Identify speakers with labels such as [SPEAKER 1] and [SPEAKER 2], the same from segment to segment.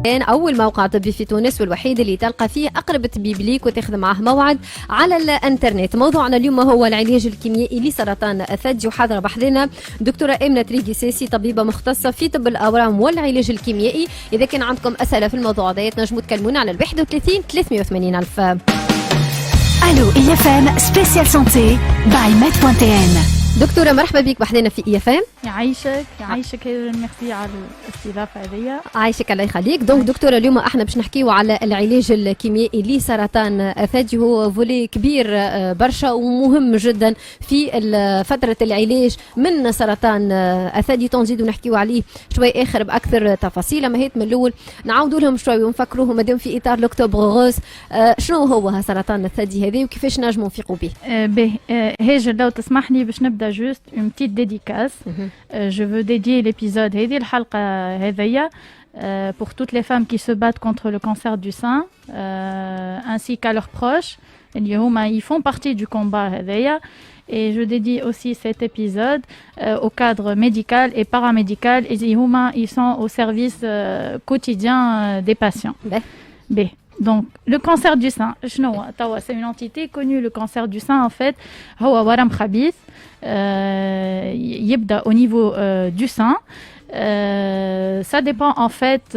[SPEAKER 1] أول موقع طبي في تونس والوحيد اللي تلقى فيه أقرب طبيب ليك وتاخذ معه موعد على الانترنت. موضوعنا اليوم هو العلاج الكيميائي لسرطان الثدي، وحاضرة بحضنا دكتورة إمنة ريغيساسي، طبيبة مختصة في طب الأورام والعلاج الكيميائي. إذا كان عندكم أسئلة في الموضوع هذا تنجموا تكلمونا على 31 380 ألف.
[SPEAKER 2] Allô, IFM, spécial santé, by Med.tn.
[SPEAKER 1] دكتورة مرحبا بك بحضنا في IFM.
[SPEAKER 3] يعيشك ميرسي على الاستضافة هذه.
[SPEAKER 1] عايشك الله يخليك. دونك دكتورة اليوم احنا باش نحكيو على العلاج الكيميائي لسرطان الثدي، هو فولي كبير برشا ومهم جدا في فترة العلاج من سرطان الثدي. تنزيدو نحكيو عليه شوي اخر باكثر تفاصيل، اما هيت من الاول نعاودوا لهم شوي ونفكروهم مادام في اطار لوكتوبر غوز شنو هو سرطان الثدي هذا وكيفاش نجموا نفيقوا به.
[SPEAKER 3] هاجر لو تسمح لي باش نبدا juste une petite dédicace. Je veux dédier l'épisode هذه الحلقة هذية pour toutes les femmes qui se battent contre le cancer du sein ainsi qu'à leurs proches. Ils font partie du combat هذية. Et je dédie aussi cet épisode au cadre médical et paramédical. Ils sont au service quotidien des patients. Donc, le cancer du sein, c'est une entité connue. Le cancer du sein, en fait, هو ورم خبيث يبدأ au niveau du sein. Ça dépend en fait,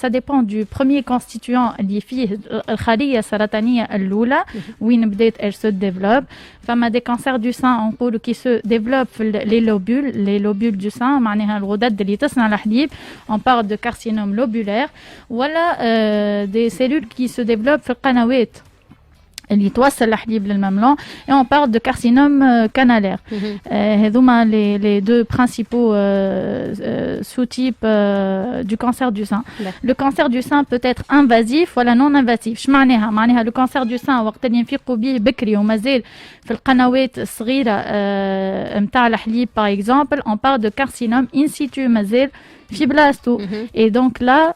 [SPEAKER 3] ça dépend du premier constituant اللي فيه الخلية السرطانية الأولى وين بدأت elle se développe. فما des cancers du sein on peut qui se développent les lobules du sein معناها الغدد اللي تصنع الحليب. On parle de carcinome lobulaire. ولا des cellules qui se développent في القنوات اللي توصل الحليب للمملون. Et on parle de carcinome canalaire. هذوما les deux principaux sous-types du cancer du sein. Le cancer du sein peut être invasif ولا non invasif. شو معناها le cancer du sein وقت اللي نفيقوا به بكري ومازال في القنوات الصغيرة متاع الحليب par exemple, on parle de carcinome in situ مازال في بلاصتو. Et donc là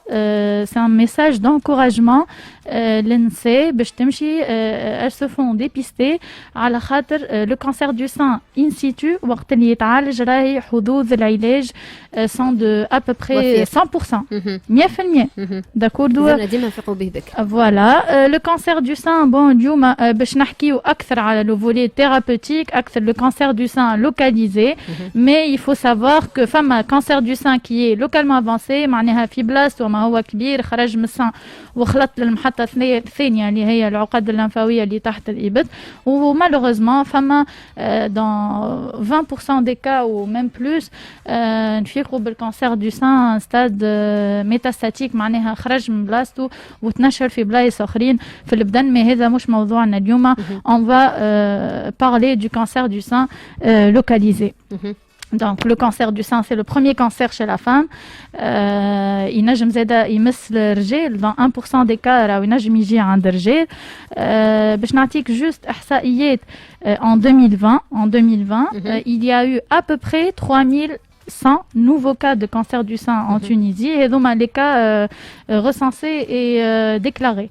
[SPEAKER 3] c'est un message d'encouragement للنساء باش تمشي elles se font dépister على خاطر le cancer du sein in situ وقت اللي يتعالج راهي حظوظ العلاج sont de à peu près 100%. 100%. D'accord.
[SPEAKER 1] ديما نفيقوا به بك.
[SPEAKER 3] Voilà. Le cancer du sein, bon اليوم باش نحكيو أكثر على le volet thérapeutique, أكثر le cancer du sein localisé. Mais il faut savoir que فما cancer du sein qui est localement avancé معناها في بلاصة وما هو كبير خرج من السن وخلط للمحطة الثانية اللي هي العقد الليمفاوية اللي تحت الإبط. ومالوغوزمون فما dans 20% des cas ou même plus نفيقوا بالكانسير دو سان ستاد ميتاستاتيك معناها خرج من بلاصتو وتنشر في بلايص اخرين في البدن. ما هذا مش موضوعنا اليوم. on va parler du cancer du sein localisé. Donc le cancer du sein c'est le premier cancer chez la femme. ينجم زاده يمس الرجال dans 1% des cas راهو ينجم يجي عند الرجال. باش نعطيك juste احصائيات en 2020 il y a eu à peu près 3100 nouveaux cas de cancer du sein en Tunisie et donc les cas recensés et déclarés.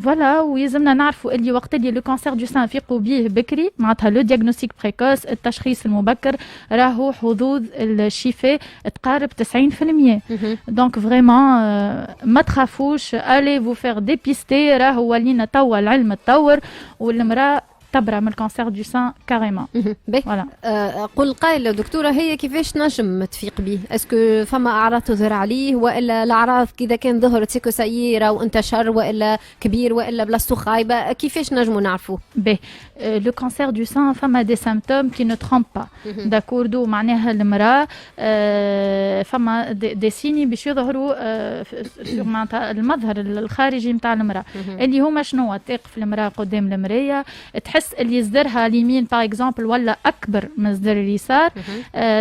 [SPEAKER 3] فوالا ويلزمنا نعرفوا اللي وقت اللي لو كانسير دو سان نفيقوا به بكري معناتها لو دياغنوستيك بريكوس التشخيص المبكر راهو حظوظ الشفاء تقارب 90%. دونك فريمون ما تخافوش الي فو فير ديبيستي راهو ولينا توا العلم تطور والمراه تبرع من الكانسير دو سان كاريمون.
[SPEAKER 1] فوالا قل قائل دكتوره هي كيفاش نجم تفيق به؟ اسكو فما اعراض تظهر عليه والا الاعراض اذا كان ظهرت سيكو سييره وانتشر والا كبير والا بلاصتو خايبه كيفاش نجموا نعرفوا؟
[SPEAKER 3] لو كانسير دو سان فما دي سيمبتوم كي نو ترومب با. داكوردو معناها المراه فما دي سيني باش يظهروا معناتها المظهر الخارجي نتاع المراه اللي هما شنو؟ تقف المراه قدام المرايه تحس اللي صدرها اليمين باغ اكزومبل ولا اكبر من صدر اليسار.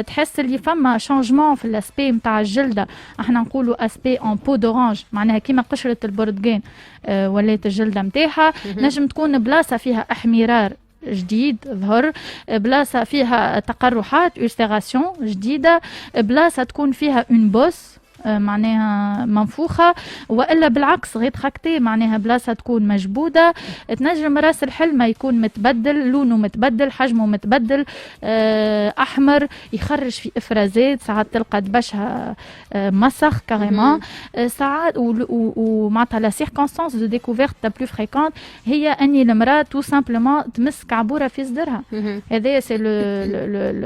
[SPEAKER 3] تحس اللي فما شانجمون في الاسبي نتاع الجلده. احنا نقولوا اسبي اون بو دورانج معناها كيما قشره البرتقال ولات الجلده نتاعها. نجم تكون بلاصه فيها احمرار جديد ظهر، بلاصه فيها تقرحات ulcération جديده، بلاصه تكون فيها اون بوس معناها منفوخة، وإلا بالعكس غيتراكتي معناها بلاصة تكون مجبودة. تنجم راس الحلمة يكون متبدل، لونه متبدل، حجمه متبدل، أحمر، يخرج في إفرازات، ساعات تلقى دبشها مسخ كاريمون. ساعات ومعناتها لا سيركونستانس دو ديكوفيرت لا بلو فريكونت هي أني المرأة تو سامبلومون تمس كعبورة في صدرها. هذا سي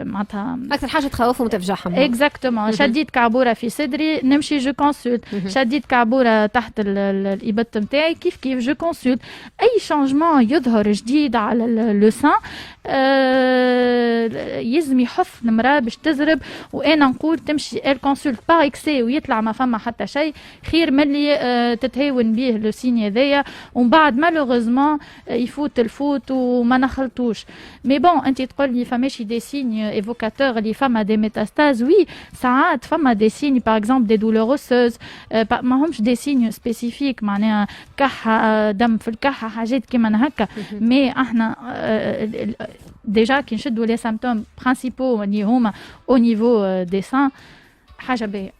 [SPEAKER 3] معناتها
[SPEAKER 1] أكثر حاجة تخوفهم وتفجعهم.
[SPEAKER 3] اكزاكتومون. شديت كعبورة في صدري نمشي جو كونسولت، شديت كعبورة تحت الإبط نتاعي كيف جو كونسولت. أي شانجمون يظهر جديد على لو سان يلزم يحث المرأة باش تزرب. وأنا نقول تمشي الكونسولت باغ اكسي ويطلع ما فما حتى شيء، خير من اللي تتهاون به لو سيني هذايا ومن بعد مالوغوزمون يفوت الفوت وما نخلطوش. مي بون انت تقول لي فماشي دي سيني ايفوكاتور اللي فما دي ميتاستاز. وي ساعات فما دي سيني باغ اكزومبل دي دولور اوسوز، ما همش دي سيني سبيسيفيك معناها كحه دم في الكحه حاجات كيما هكا. مي احنا ديجا كي نشدوا لي سيمبتوم برينسيبو اللي هما او نيفو دي سان حاجه باهيه.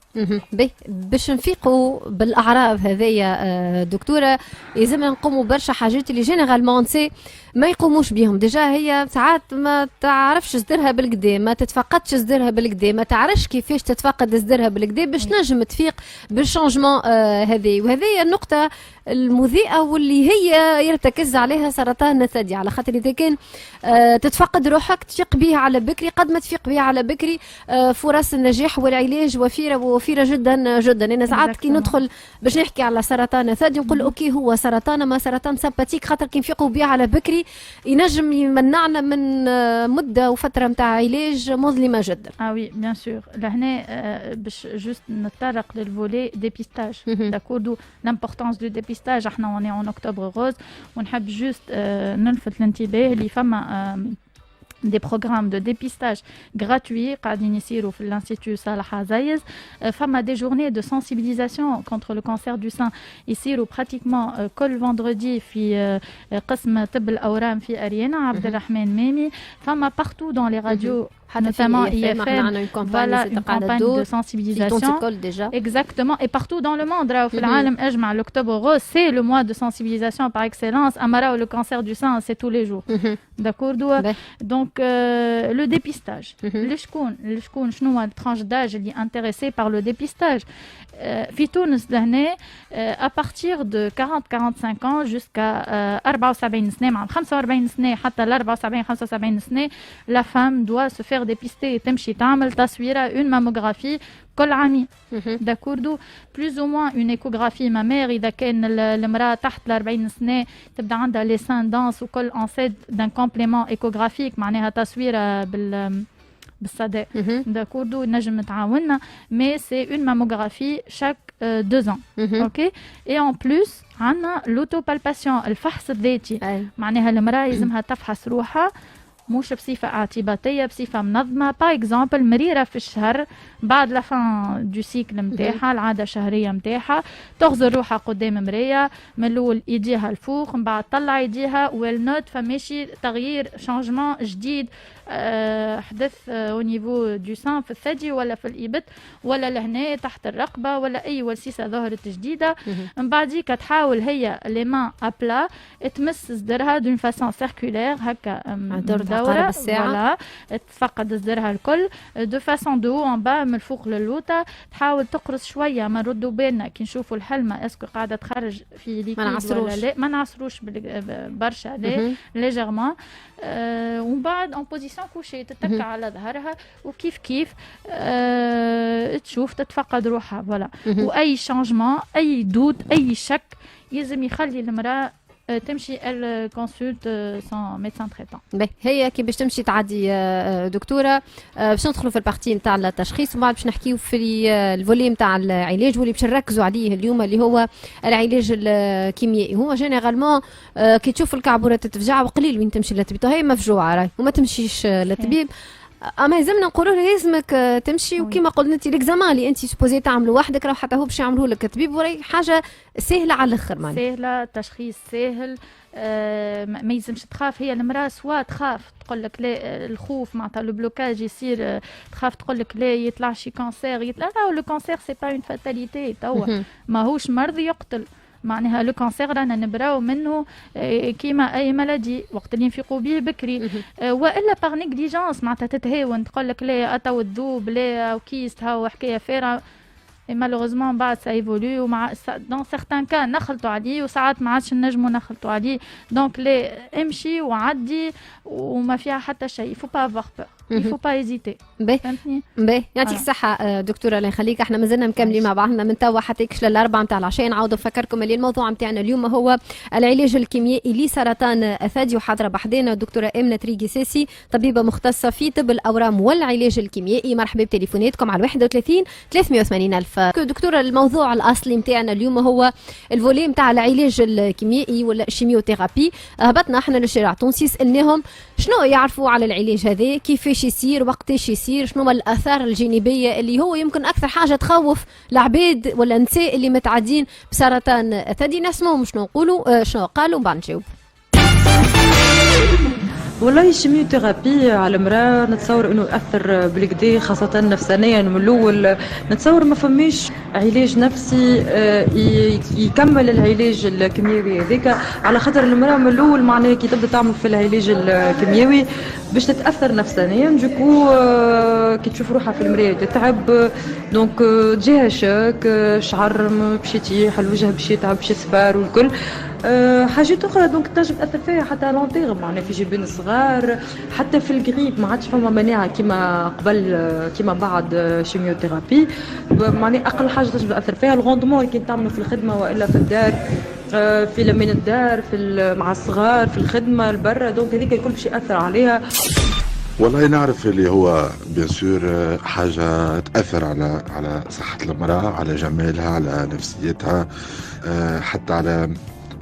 [SPEAKER 1] باش نفيقوا بالاعراض هذيا دكتوره لازم نقوموا برشا حاجات اللي جينيرالمون سي ما يقوموش بهم. ديجا هي ساعات ما تعرفش صدرها بالكدا، ما تتفقدش صدرها بالكدا، ما تعرفش كيفاش تتفقد صدرها بالكدا باش نجم تفيق بالشونجمون هذه. وهذه النقطه المذيئه واللي هي يرتكز عليها سرطان الثدي، على خاطر اذا كان تتفقد روحك تفيق بها على بكري قد ما تفيق بها على بكري فرص النجاح والعلاج وفيره جدا جدا. انا ساعات كي ندخل باش نحكي على سرطان الثدي نقول اوكي هو سرطان ما سرطان سمباتيك، خاطر كي نفيقوا بها على بكري ينجم يمنعنا من مده وفتره نتاع علاج مظلمه جدا.
[SPEAKER 3] وي بيان سور. لهنا باش جوست نتطرق للفولي ديبيستاج داكوردو لامبورطونس دو ديبيستاج. احنا اوني اون اكتوبر روز ونحب جوست نلفت الانتباه اللي فما des programmes de dépistage gratuits قاعدين يصيروا في الانستيتو صالح عزايز. فما des journées de sensibilisation contre le cancer du sein يصيروا pratiquement كل فندردي في قسم طب الأورام في أريانا عبد الرحمن مامي. فما partout dans les radios notamment IFM, voilà une campagne de sensibilisation. Exactement, et partout dans le monde. Au العالم أجمع l'octobre rose, c'est le mois de sensibilisation par excellence. Amara, le cancer du sein, c'est tous les jours. D'accord. Donc le dépistage. شكون شنو الترانش d'âge اللي intéressé par le dépistage. في تونس لهنا à partir de 40-45 ans jusqu'à 74 سنة، مع 45 سنة حتى ل 74-75 سنة la femme doit se faire dépister. تمشي تعمل تصويرة une mammographie كل عامين. داكوردو بلوز او موان اون ايكوغرافي مامير اذا كان المراه تحت ال 40 سنه تبدا عندها لي سان دانس وكل انسيد دان كومبليمون ايكوغرافيك معناها تصويره بالصدى. داكوردو نجم تعاوننا مي سي اون ماموغرافي شاك 2 ans. اوكي اي ان بلوس عندنا لوتو بالباسيون الفحص الذاتي. معناها المراه لازمها تفحص روحها مش بصفة اعتباطية، بصفة منظمة. باغ اكزومبل مريرة في الشهر بعد لا فان دو سيكل نتاعها العادة الشهرية نتاعها تغزر روحها قدام مراية، من الأول يديها الفوق من بعد طلع يديها والنوت فماشي تغيير شانجمون جديد حدث او نيفو دو سان في الثدي ولا في الإبط ولا لهنا تحت الرقبة ولا أي ولسيسة ظهرت جديدة. من بعديك تحاول هي لي مان ابلا تمس صدرها دون فاسون سيركولير هكا دورة ولا تفقد صدرها الكل دو فاسون دو ان با من الفوق للوطة. تحاول تقرص شوية ما نردوا بالنا كي نشوفوا الحلمة اسكو قاعدة تخرج في ليكيد ولا لا، ما نعصروش برشا لا ليجيرمون. ومن بعد ان بوزيسيون كوشي تتكى على ظهرها وكيف كيف تشوف تتفقد روحها فوالا. واي شانجمون اي دوت اي شك يلزم يخلي المرأة تمشي الكونسولت سون ميدسان تريتون.
[SPEAKER 1] هي كي باش تمشي تعدي دكتوره باش ندخلوا في البارتي نتاع التشخيص ومن بعد باش نحكيو في الفولي نتاع العلاج واللي باش نركزوا عليه اليوم اللي هو العلاج الكيميائي. هو جينيرالمون كي تشوف الكعبوره تتفجع وقليل وين تمشي للطبيب، هي مفجوعه راهي وما تمشيش للطبيب. اما يلزمنا نقولوا له لازمك تمشي، وكما قلنا انت الاكزامان اللي انت سبوزي تعملوا وحدك راه حتى هو باش يعملوه لك الطبيب، وراي حاجه سهله على الاخر معناها.
[SPEAKER 3] سهله، تشخيص سهل. ما يلزمش تخاف. هي المراه سواء تخاف تقول لك لا، الخوف معناتها لو بلوكاج يصير، تخاف تقول لك لا يطلع شي كانسير، يطلع لو كانسير سي با اون فاتاليتي توا، ماهوش مرض يقتل. معناها لو كانسير رانا نبراو منه كيما اي ملادي وقت اللي ينفقوا به بكري. والا باغ نيجليجونس معناتها تتهاون تقول لك لا اتو الذوب لا وكيست هاو حكايه فارغه. مالوغوزمون بعد سا ايفولو، ومع دون سيغتان كان نخلطوا عليه وساعات ما عادش نجموا نخلطوا عليه. دونك لا امشي وعدي وما فيها حتى شيء. فو با افوار بور، يفو با ايزيتي.
[SPEAKER 1] فهمتني؟ باهي يعطيك الصحة دكتورة الله يخليك. احنا مازلنا مكملين مع بعضنا من توا حتى يكش للأربعة نتاع العشاء. نعاودوا نفكركم اللي الموضوع نتاعنا اليوم هو العلاج الكيميائي لسرطان الثدي، وحاضرة بحدنا الدكتورة آمنة تريقي ساسي، طبيبة مختصة في طب الأورام والعلاج الكيميائي. مرحبا بتليفوناتكم على 31 380 ألف. دكتورة الموضوع الأصلي نتاعنا اليوم هو الفولي نتاع العلاج الكيميائي ولا الشيميوثيرابي. هبطنا احنا للشارع التونسي سألناهم شنو يعرفوا على العلاج هذا، كيفاش يصير، وقتاش يصير، شنو الآثار الجانبية اللي هو يمكن أكثر حاجة تخوف العباد ولا النساء اللي متعدين بسرطان الثدي. نسمعهم شنو نقولوا شنو قالوا بعد نجاوب.
[SPEAKER 4] والله الشيميوثيرابي على المرأة نتصور انه يأثر بالكدا خاصة نفسانيا. من الاول نتصور ما فماش علاج نفسي يكمل العلاج الكيميائي هذاك، على خاطر المرأة من الاول معناها كي تبدا تعمل في العلاج الكيميائي باش تتأثر نفسانيا. دوكو كي تشوف روحها في المراية تتعب، دونك تجيها شاك، شعر باش يطيح، الوجه باش يتعب، باش يصفر والكل. حاجات اخرى دونك تنجم تاثر فيها حتى لونتيغ معناها في جبين الصغار، حتى في القريب ما عادش فما مناعه كيما قبل كيما بعد شيميوثيرابي. معناها اقل حاجه تنجم تاثر فيها الغوندمون كي تعملوا في الخدمه والا في الدار، في لمين الدار، في مع الصغار، في الخدمه البرة، دونك هذيك الكل باش ياثر عليها.
[SPEAKER 5] والله نعرف اللي هو بيان سور حاجة تأثر على صحة المرأة، على جمالها، على نفسيتها، حتى على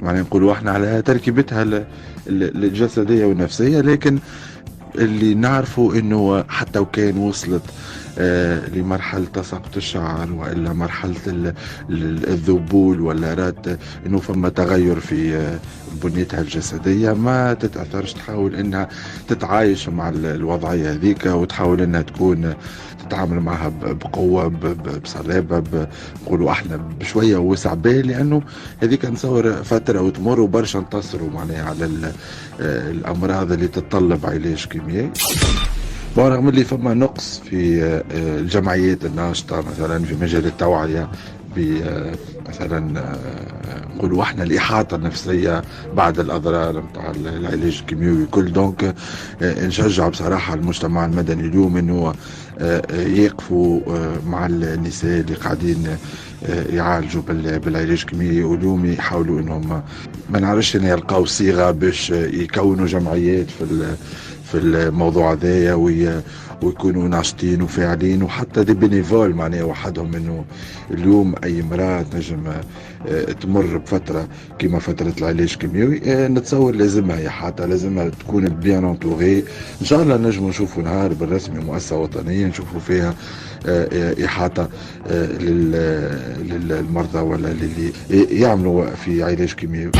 [SPEAKER 5] معنى نقولوا احنا على تركيبتها الجسدية والنفسية. لكن اللي نعرفه انه حتى وكان وصلت لمرحلة تساقط الشعر وإلا مرحلة الذبول ولا رات انه فما تغير في بنيتها الجسدية، ما تتأثرش، تحاول انها تتعايش مع الوضعية هذيك وتحاول انها تكون تتعامل معها بقوة بصلابة، نقولوا احنا بشوية وسع بال، لانه هذيك نصور فترة وتمر وبرشا انتصروا معناها على الامراض اللي تتطلب علاج كيميائي. ورغم اللي فما نقص في الجمعيات الناشطة مثلا في مجال التوعية مثلا نقولوا احنا الإحاطة النفسية بعد الأضرار نتاع العلاج الكيميائي كل. دونك نشجع بصراحة المجتمع المدني اليوم انه يقفوا مع النساء اللي قاعدين يعالجوا بالعلاج الكيميائي، واليوم يحاولوا انهم ما نعرفش ان يلقاو صيغة باش يكونوا جمعيات في الموضوع هذايا ويكونوا ناشطين وفاعلين، وحتى دي بينيفول معناها وحدهم. انه اليوم اي امرأة تنجم تمر بفترة كما فترة العلاج الكيميائي، نتصور لازمها إحاطة، لازمها تكون بيان انتوري. ان شاء الله نجموا نشوفوا نهار بالرسمي مؤسسة وطنية نشوفوا فيها إحاطة للمرضى ولا اللي يعملوا في علاج كيميائي.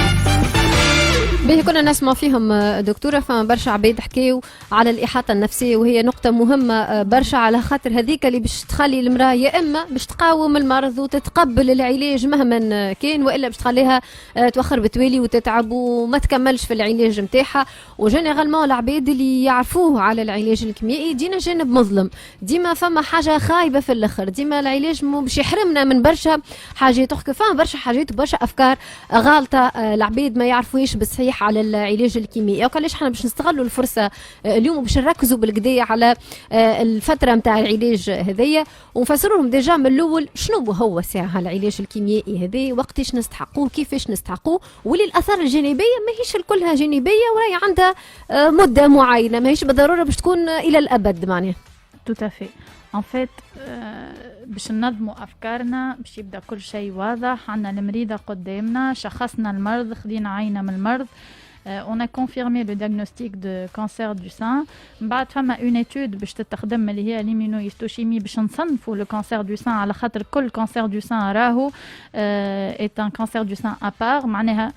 [SPEAKER 1] باهي كنا نسمع فيهم دكتورة، فما برشا عباد حكيوا على الإحاطة النفسية، وهي نقطة مهمة برشا، على خاطر هذيك اللي باش تخلي المرأة يا إما باش تقاوم المرض وتتقبل العلاج مهما كان، وإلا باش تخليها توخر بتوالي وتتعب وما تكملش في العلاج نتاعها. وجينيرالمون العباد اللي يعرفوه على العلاج الكيميائي دينا جانب مظلم، ديما فما حاجة خايبة في الآخر، ديما العلاج باش يحرمنا من برشا حاجات. فما برشا حاجات وبرشا أفكار غالطة العباد ما يعرفوش بالصحيح على العلاج الكيميائي. وقالش احنا باش نستغلوا الفرصه اليوم باش نركزوا بالكدا على الفتره نتاع العلاج هذيا، ونفسروا لهم ديجا من الاول شنو هو ساعه العلاج الكيميائي هذا، وقتاش نستحقوه، كيفاش نستحقوه، واللي الاثار الجانبيه ماهيش كلها جانبيه وراهي عندها مده معينه، ماهيش بالضروره باش تكون الى الابد معناها.
[SPEAKER 3] توتافي ان فيت باش ننظموا افكارنا، باش يبدا كل شيء واضح. عندنا المريضه قدامنا، شخصنا المرض، خدينا عينه من المرض، on a confirmé le diagnostic de cancer du sein. بعد فما une étude باش تستخدم اللي هي l'immunohistochimie باش نصنفوا le cancer du sein على خاطر كل cancer du sein راهو est un cancer du sein à part. معناها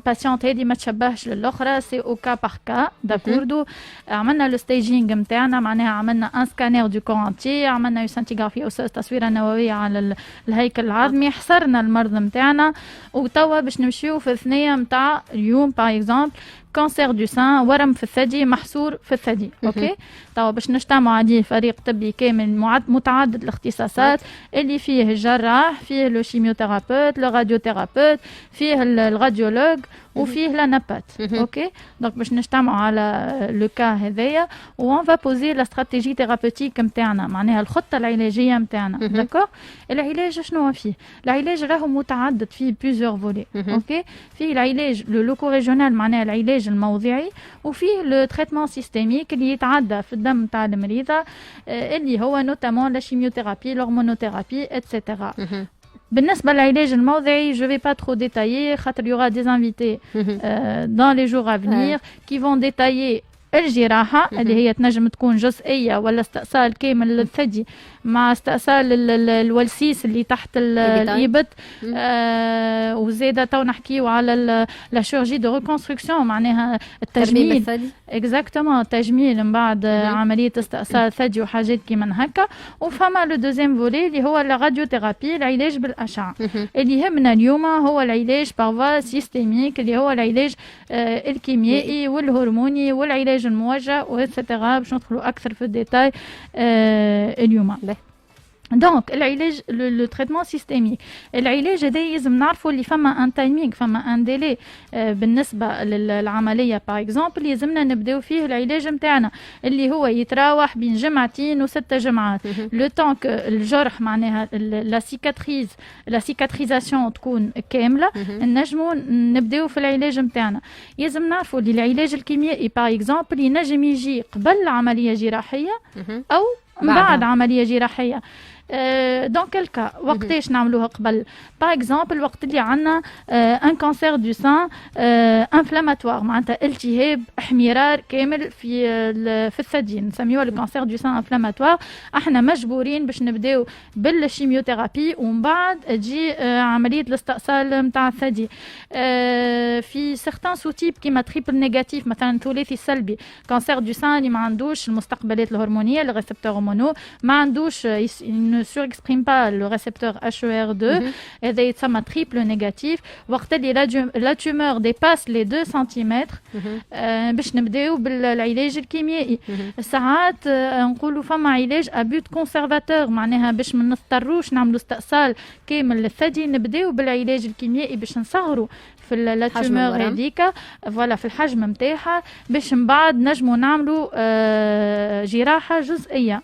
[SPEAKER 3] باسيونت هذه ما تشبهش للاخرى سي او كا بار كا داكوردو. عملنا لو ستيجينغ نتاعنا معناها عملنا ان سكانير دو كور انتي عملنا سانتيغرافي اوسوس تصويره نوويه على الهيكل العظمي حصرنا المرض نتاعنا وتوا باش نمشيو في الثنيه نتاع اليوم باغ اكزومبل كانسير دو سان ورم في الثدي محصور في الثدي اوكي. توا باش نجتمعوا عادي فريق طبي كامل متعدد الاختصاصات اللي فيه الجراح فيه لو شيميوثيرابيوت لو راديوثيرابيوت فيه الراديولوج وفيه لانابات اوكي. دونك باش نجتمعوا على لو كا هذايا وون فا بوزي لا استراتيجي ثيرابيوتيك نتاعنا معناها الخطه العلاجيه نتاعنا داكور. العلاج شنو فيه؟ العلاج راهو متعدد فيه بليزيور فولي اوكي. فيه العلاج لوكو ريجونال معناها العلاج الموضعي وفيه لو تريتمون سيستيميك اللي يتعدى في الدم تاع المريضه اللي هو نوتامون لا شيميوثيرابي l'hormonothérapie etc. بالنسبة للعلاج الموضعي je vais pas trop détailler خاطر y aura des invités dans les jours à venir qui vont détailler الجراحة اللي هي تنجم تكون جزئية ولا استئصال كامل للثدي مع استئصال الولسيس اللي تحت الإبط وزيادة تو نحكيو على لا شيرورجي دو ريكونستركسيون معناها التجميل اكزاكتومون تجميل من بعد عملية استئصال ثدي وحاجات كيما هكا. وفما لو دوزيام فولي اللي هو لا راديوثيرابي العلاج بالأشعة. اللي يهمنا اليوم هو العلاج بارفوا سيستيميك اللي هو العلاج الكيميائي والهرموني والعلاج الموجه وإتسيتيرا باش ندخلوا اكثر في الديتاي اليوم. دونك العلاج لو تريتمون سيستيميك العلاج هذا لازم نعرفوا اللي فما ان تايمينغ فما ان ديلي بالنسبه للعمليه باغ اكزومبل لازمنا نبداو فيه العلاج نتاعنا اللي هو يتراوح بين جمعتين و6 جمعات لو طون الجرح معناها لا سيكاتريزاسيون تكون كامله نجموا نبداو في العلاج نتاعنا. لازم نعرفوا اللي العلاج الكيميائي باغ اكزومبل ينجم يجي قبل عمليه جراحيه او بعد عمليه جراحيه. دون كل كا وقتاش نعملوها قبل باغ اكزومبل وقت اللي عندنا ان كانسير دو سان انفلاماتوار معناتها التهاب احمرار كامل في الثدي نسميوها الكانسير دو سان انفلاماتوار. احنا مجبورين باش نبداو بالشيميوثيرابي ومن بعد تجي عمليه الاستئصال نتاع الثدي. في سيغتان سو تيب كيما تريبل نيجاتيف مثلا ثلاثي سلبي كانسير دو سان اللي ما عندوش المستقبلات الهرمونيه الريسبتور هرمونو ما عندوش ne surexprime pas le récepteur HER2 هذا يتسمى triple négatif. وقت اللي la tumeur dépasse les 2 cm باش نبداو بالعلاج الكيميائي. ساعات نقولوا فما علاج ابيوت كونسيرفاتور معناها باش ما نضطروش نعملوا استئصال كامل للثدي نبداو بالعلاج الكيميائي باش نصغروا في لا تيومور هذيك فوالا في الحجم نتاعها باش من بعد نجموا نعملوا جراحه جزئيه.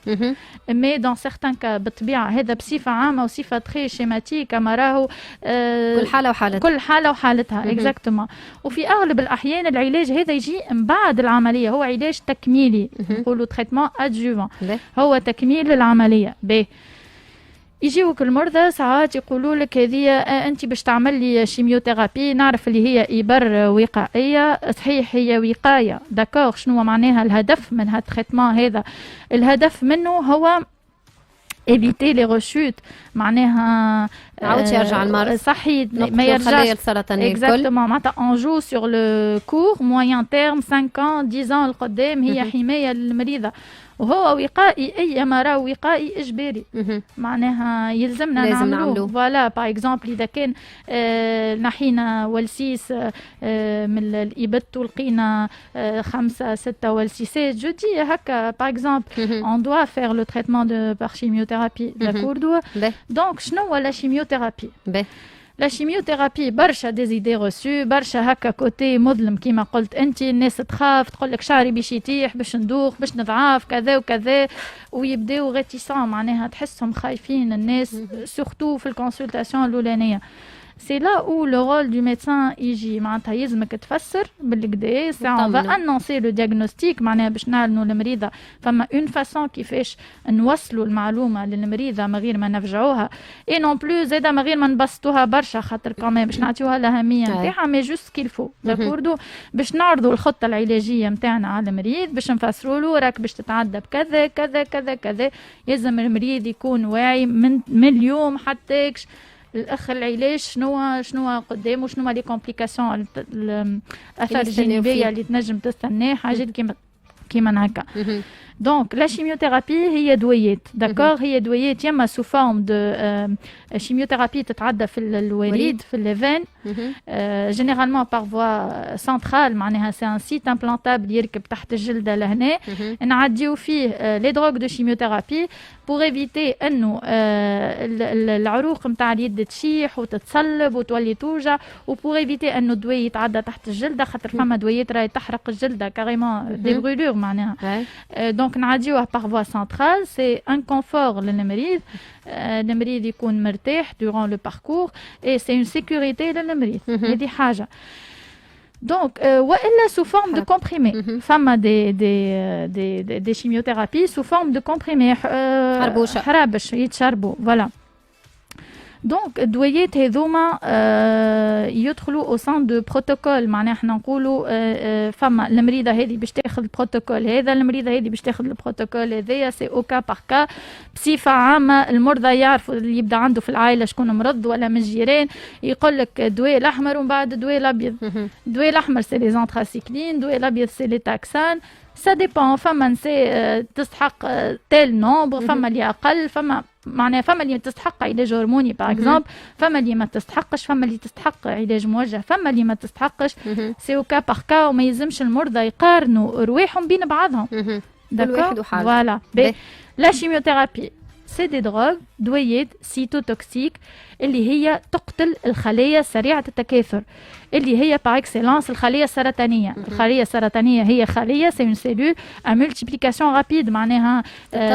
[SPEAKER 3] مي دون سيغتان كا بالطبيعه هذا بصفه عامه وصفه تري شيماتيك كما راهو كل حاله وحالتها اكزاكتومون. وفي اغلب الاحيان العلاج هذا يجي من بعد العمليه هو علاج تكميلي نقولوا تريتمون ادجوفون هو تكميل للعمليه. باهي يجيوك المرضى ساعات يقولوا لك هذه انت باش تعمل لي شيميوثيرابي نعرف اللي هي ابر وقائيه صحيح هي وقايه داكور. شنو معناها الهدف من هذا التريتمون هذا؟ الهدف منه هو éviter les rechutes معناها
[SPEAKER 1] عاودش يرجع المرض
[SPEAKER 3] صحيح ما يرجعش اكزاكتومون معناتها اون جو سور لو كور موين تيرم 5 ans 10 ans القدام هي حمايه للمريضه وهو وقائي اي مرض وقائي اجباري معناها يلزمنا نعملوه. فوالا باغ اكزومبل اذا كان نحينا ولسيس من الابط ولقينا 5 6 ولسيسات جو دي هكا باغ اكزومبل اون دوا فير لو تريتمون دو بار شيميوثيرابي داكوردو. دونك شنو هو لا شيميوثيرابي؟ لا شيميوثيرابي برشا دي زيدي روسو برشا هكا كوتي مظلم كيما قلت انت. الناس تخاف تقول لك شعري باش يطيح باش ندوخ باش نضعاف كذا وكذا ويبداو غيتيسون معناها تحسهم خايفين الناس سورتو في الكونسلطاسيون الاولانيه. c'est là où le rôle du médecin يجي معناتها يلزمك تفسر بالكدا on va annoncer le diagnostic معناها باش نعلنوا المريضة فما une façon كيفاش نوصلوا المعلومة للمريضة من غير ما نفجعوها et non plus زادا من غير ما نبسطوها برشا خاطر كمان باش نعطيوها الأهمية نتاعها mais juste qu'il faut داكوردو باش نعرضوا الخطة العلاجية نتاعنا على المريض باش نفسروا له راك باش تتعدى بكذا كذا كذا كذا يلزم المريض يكون واعي من اليوم حتى الاخر العلاج شنو قدامه شنو لي كومبليكاسيون الاثار الجانبيه اللي تنجم تستناه حاجات كيما هكا دونك لا شيميوثيرابي هي دويات داكور هي دويات يما سو فورم دو شيميوثيرابي تتعدى في الوريد في ليفين جينيرالمون بار فوا سنترال معناها سي ان سيت امبلانتابل يركب تحت الجلده لهنا نعديو فيه لي دروغ دو شيميوثيرابي بور ايفيتي انه العروق نتاع اليد تشيح وتتصلب وتولي توجع وبور ايفيتي انه الدواء يتعدى تحت الجلده خاطر فما دوايات راهي تحرق الجلده كاريمون دي برولور معناها دونك نعديوها بار فوا سنترال سي ان كونفور للمريض المريض يكون مرتاح durant le parcours et c'est une sécurité للمريض هذه حاجه Donc, والا sous forme de comprimé. Femme des chimiothérapies sous forme de comprimé. حرابش يتشربوا. Voilà. دونك الدويات هذوما يدخلوا او سان دو بروتوكول معناها احنا نقولوا فما المريضه هذه باش تاخذ البروتوكول هذا المريضه هذه باش تاخذ البروتوكول هذايا سي او كا بار كا بصفه عامه المرضى يعرفوا اللي يبدا عنده في العائله شكون مرض ولا من الجيران يقول لك الدواء الاحمر ومن بعد الدواء الابيض الدواء الاحمر سي لي زانتراسيكلين الدواء الابيض سي لي تاكسان سا ديبون فما نساء تستحق تيل نومبر فما اللي اقل فما معناها فما اللي تستحق علاج هرموني باغ اكزومبل فما اللي ما تستحقش فما اللي تستحق علاج موجه فما اللي ما تستحقش سي او كا باغ كا وما يلزمش المرضى يقارنوا رواحهم بين بعضهم
[SPEAKER 1] داكور
[SPEAKER 3] فوالا لا شيميوثيرابي سي دي دروغ دويات سيتوتوكسيك اللي هي تقتل الخلايا سريعه التكاثر اللي هي باغ اكسلانس الخليه السرطانيه الخليه السرطانيه هي خليه سي اون سيلول ا مولتيبليكاسيون رابيد معناها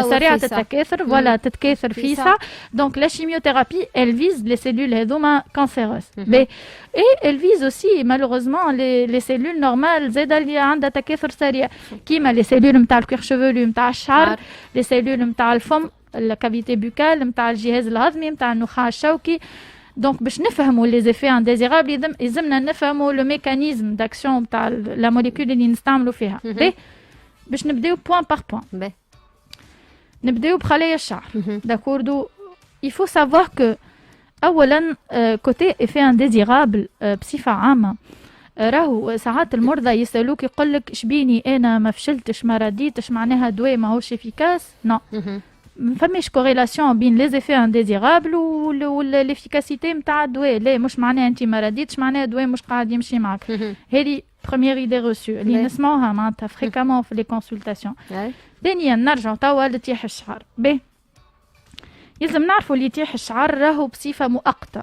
[SPEAKER 3] سريعه التكاثر ولا تتكاثر فيسع دونك لا شيميوثيرابي elle vise les cellules هذوما كانسيروس et elle vise aussi malheureusement les cellules normales زاد اللي عندها تكاثر سريع كيما les cellules نتاع الكوير شيفولو نتاع الشعر les cellules نتاع الفم الكافيتي بوكال نتاع الجهاز الهضمي نتاع النخاع الشوكي دونك باش نفهموا لي زيفي انديزيرابل يلزمنا نفهموا لو ميكانيزم داكسيون نتاع لا موليكول اللي نستعملوا فيها باش نبداو بوين بار بوين نبداو بخلايا الشعر داكوردو il faut savoir que اولا كوتي افي انديزيرابل بصفه عامه راهو ساعات المرضى يسالوك يقول لك شبيني انا ما فشلتش ما رديتش معناها دواء ماهوش افيكاس نو ما فماش كوريلاسيون بين لي زيفي انديزيرابل والافيكاسيتي نتاع الدواء لا مش معناها انت ما رديتش معناها الدواء مش قاعد يمشي معك هذه بروميير ايدي روسو اللي نسمعوها معناتها فريكامون في لي كونسلطاسيون ثانيا نرجعوا توا لتيح الشعر يلزم نعرفوا اللي يتيح الشعر راهو بصفه مؤقته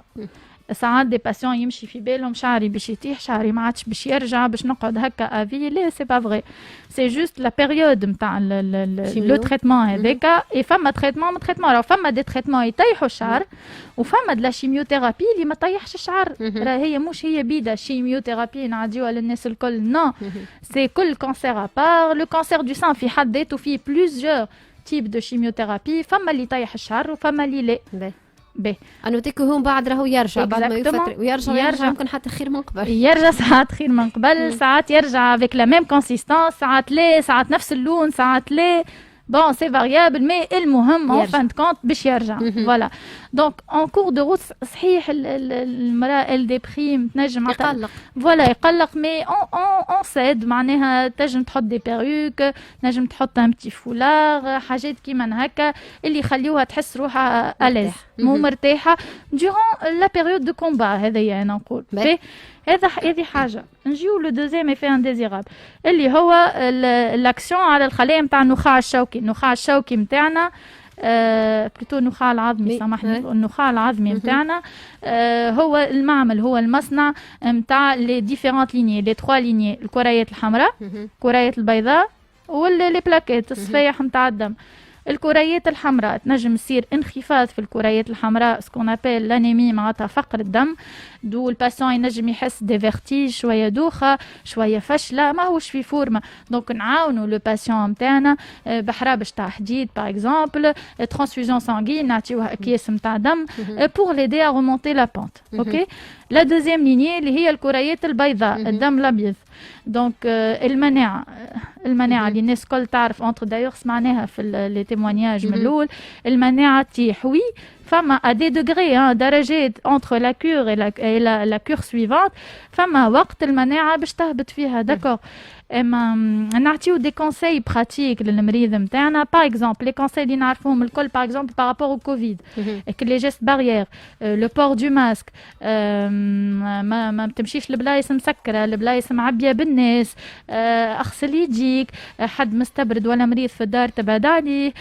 [SPEAKER 3] ساعات دي باسيون يمشي في بالهم شعري باش يتيح شعري ما عادش باش يرجع باش نقعد هكا افي لا سي با فري سي جوست لا بيريود نتاع لو تريتمون هذاك اي فما تريتمون راه فما دي تريتمون يطيحوا الشعر وفما د لا شيميوثيرابي اللي ما طيحش الشعر راه هي مش هي بيدا شيميوثيرابي نعديوها للناس الكل نو سي كل كونسير ابار لو كونسير دو سان في حد ذاته فيه بلوزيور تيب دو شيميوثيرابي فما اللي يطيح الشعر وفما اللي لا
[SPEAKER 1] انوتيك هون بعد راهو يرجع بعد ما يفتر ويرجع يمكن حتى خير من قبل
[SPEAKER 3] يرجع ساعات خير من قبل ساعات يرجع avec la même consistance ساعات لا ساعات نفس اللون ساعات لا bon c'est variable mais المهم en fin de compte باش يرجع voilà donc en cours de route صحيح المرأة elle déprime تنجم
[SPEAKER 1] يقلق
[SPEAKER 3] voilà يقلق mais on s'aide معناها تنجم تحط des perruques تنجم تحط un petit foulard حاجات كيما هكا اللي يخليوها تحس روحها à l'aise مو مرتاحة durant la période de combat هذايا انا نقول هذه حاجه نجيو لو دوزيام ايفي انديزيرابل اللي هو الاكسيون على الخلايا نتاع النخاع الشوكي نتاعنا بلوتو النخاع العظمي سامحني النخاع العظمي نتاعنا هو المعمل هو المصنع نتاع لي ديفيرونت لينيي لي 3 لينيي الكريات الحمراء الكريات البيضاء واللي بلاكيت الصفيح نتاع الدم الكريات الحمراء تنجم يصير انخفاض في الكريات الحمراء سكون ابل لانيمي معناتها فقر الدم دو الباسيون ينجم يحس دي فيرتيج شويه دوخه شويه فشله ماهوش في فورمه دونك نعاونوا لو باسيون نتاعنا بحرابش تاع حديد باغ اكزومبل ترانسفوزيون سانغين نعطيوه اكياس نتاع دم بور ليدي ا ريمونتي لا بونت اوكي لا دوزيام ليني اللي هي الكريات البيضاء الدم الابيض دونك المناعه اللي الناس الكل تعرف اونتر دايوغ سمعناها في لي تيموانياج من الاول المناعه تيح وي فما ا دي دوغري درجات اونتر لا كور اي لا كور سويفونت فما وقت المناعه باش تهبط فيها داكور اما نعطيو دي كونساي براتيك للمريض نتاعنا باغ اكزومبل لي كونساي اللي نعرفوهم الكل باغ اكزومبل بارابور او كوفيد لي جيست باريير لو بور دو ماسك ما تمشيش لبلايص مسكره لبلايص معبيه بالناس اغسل يديك حد مستبرد ولا مريض في الدار تبعد عليه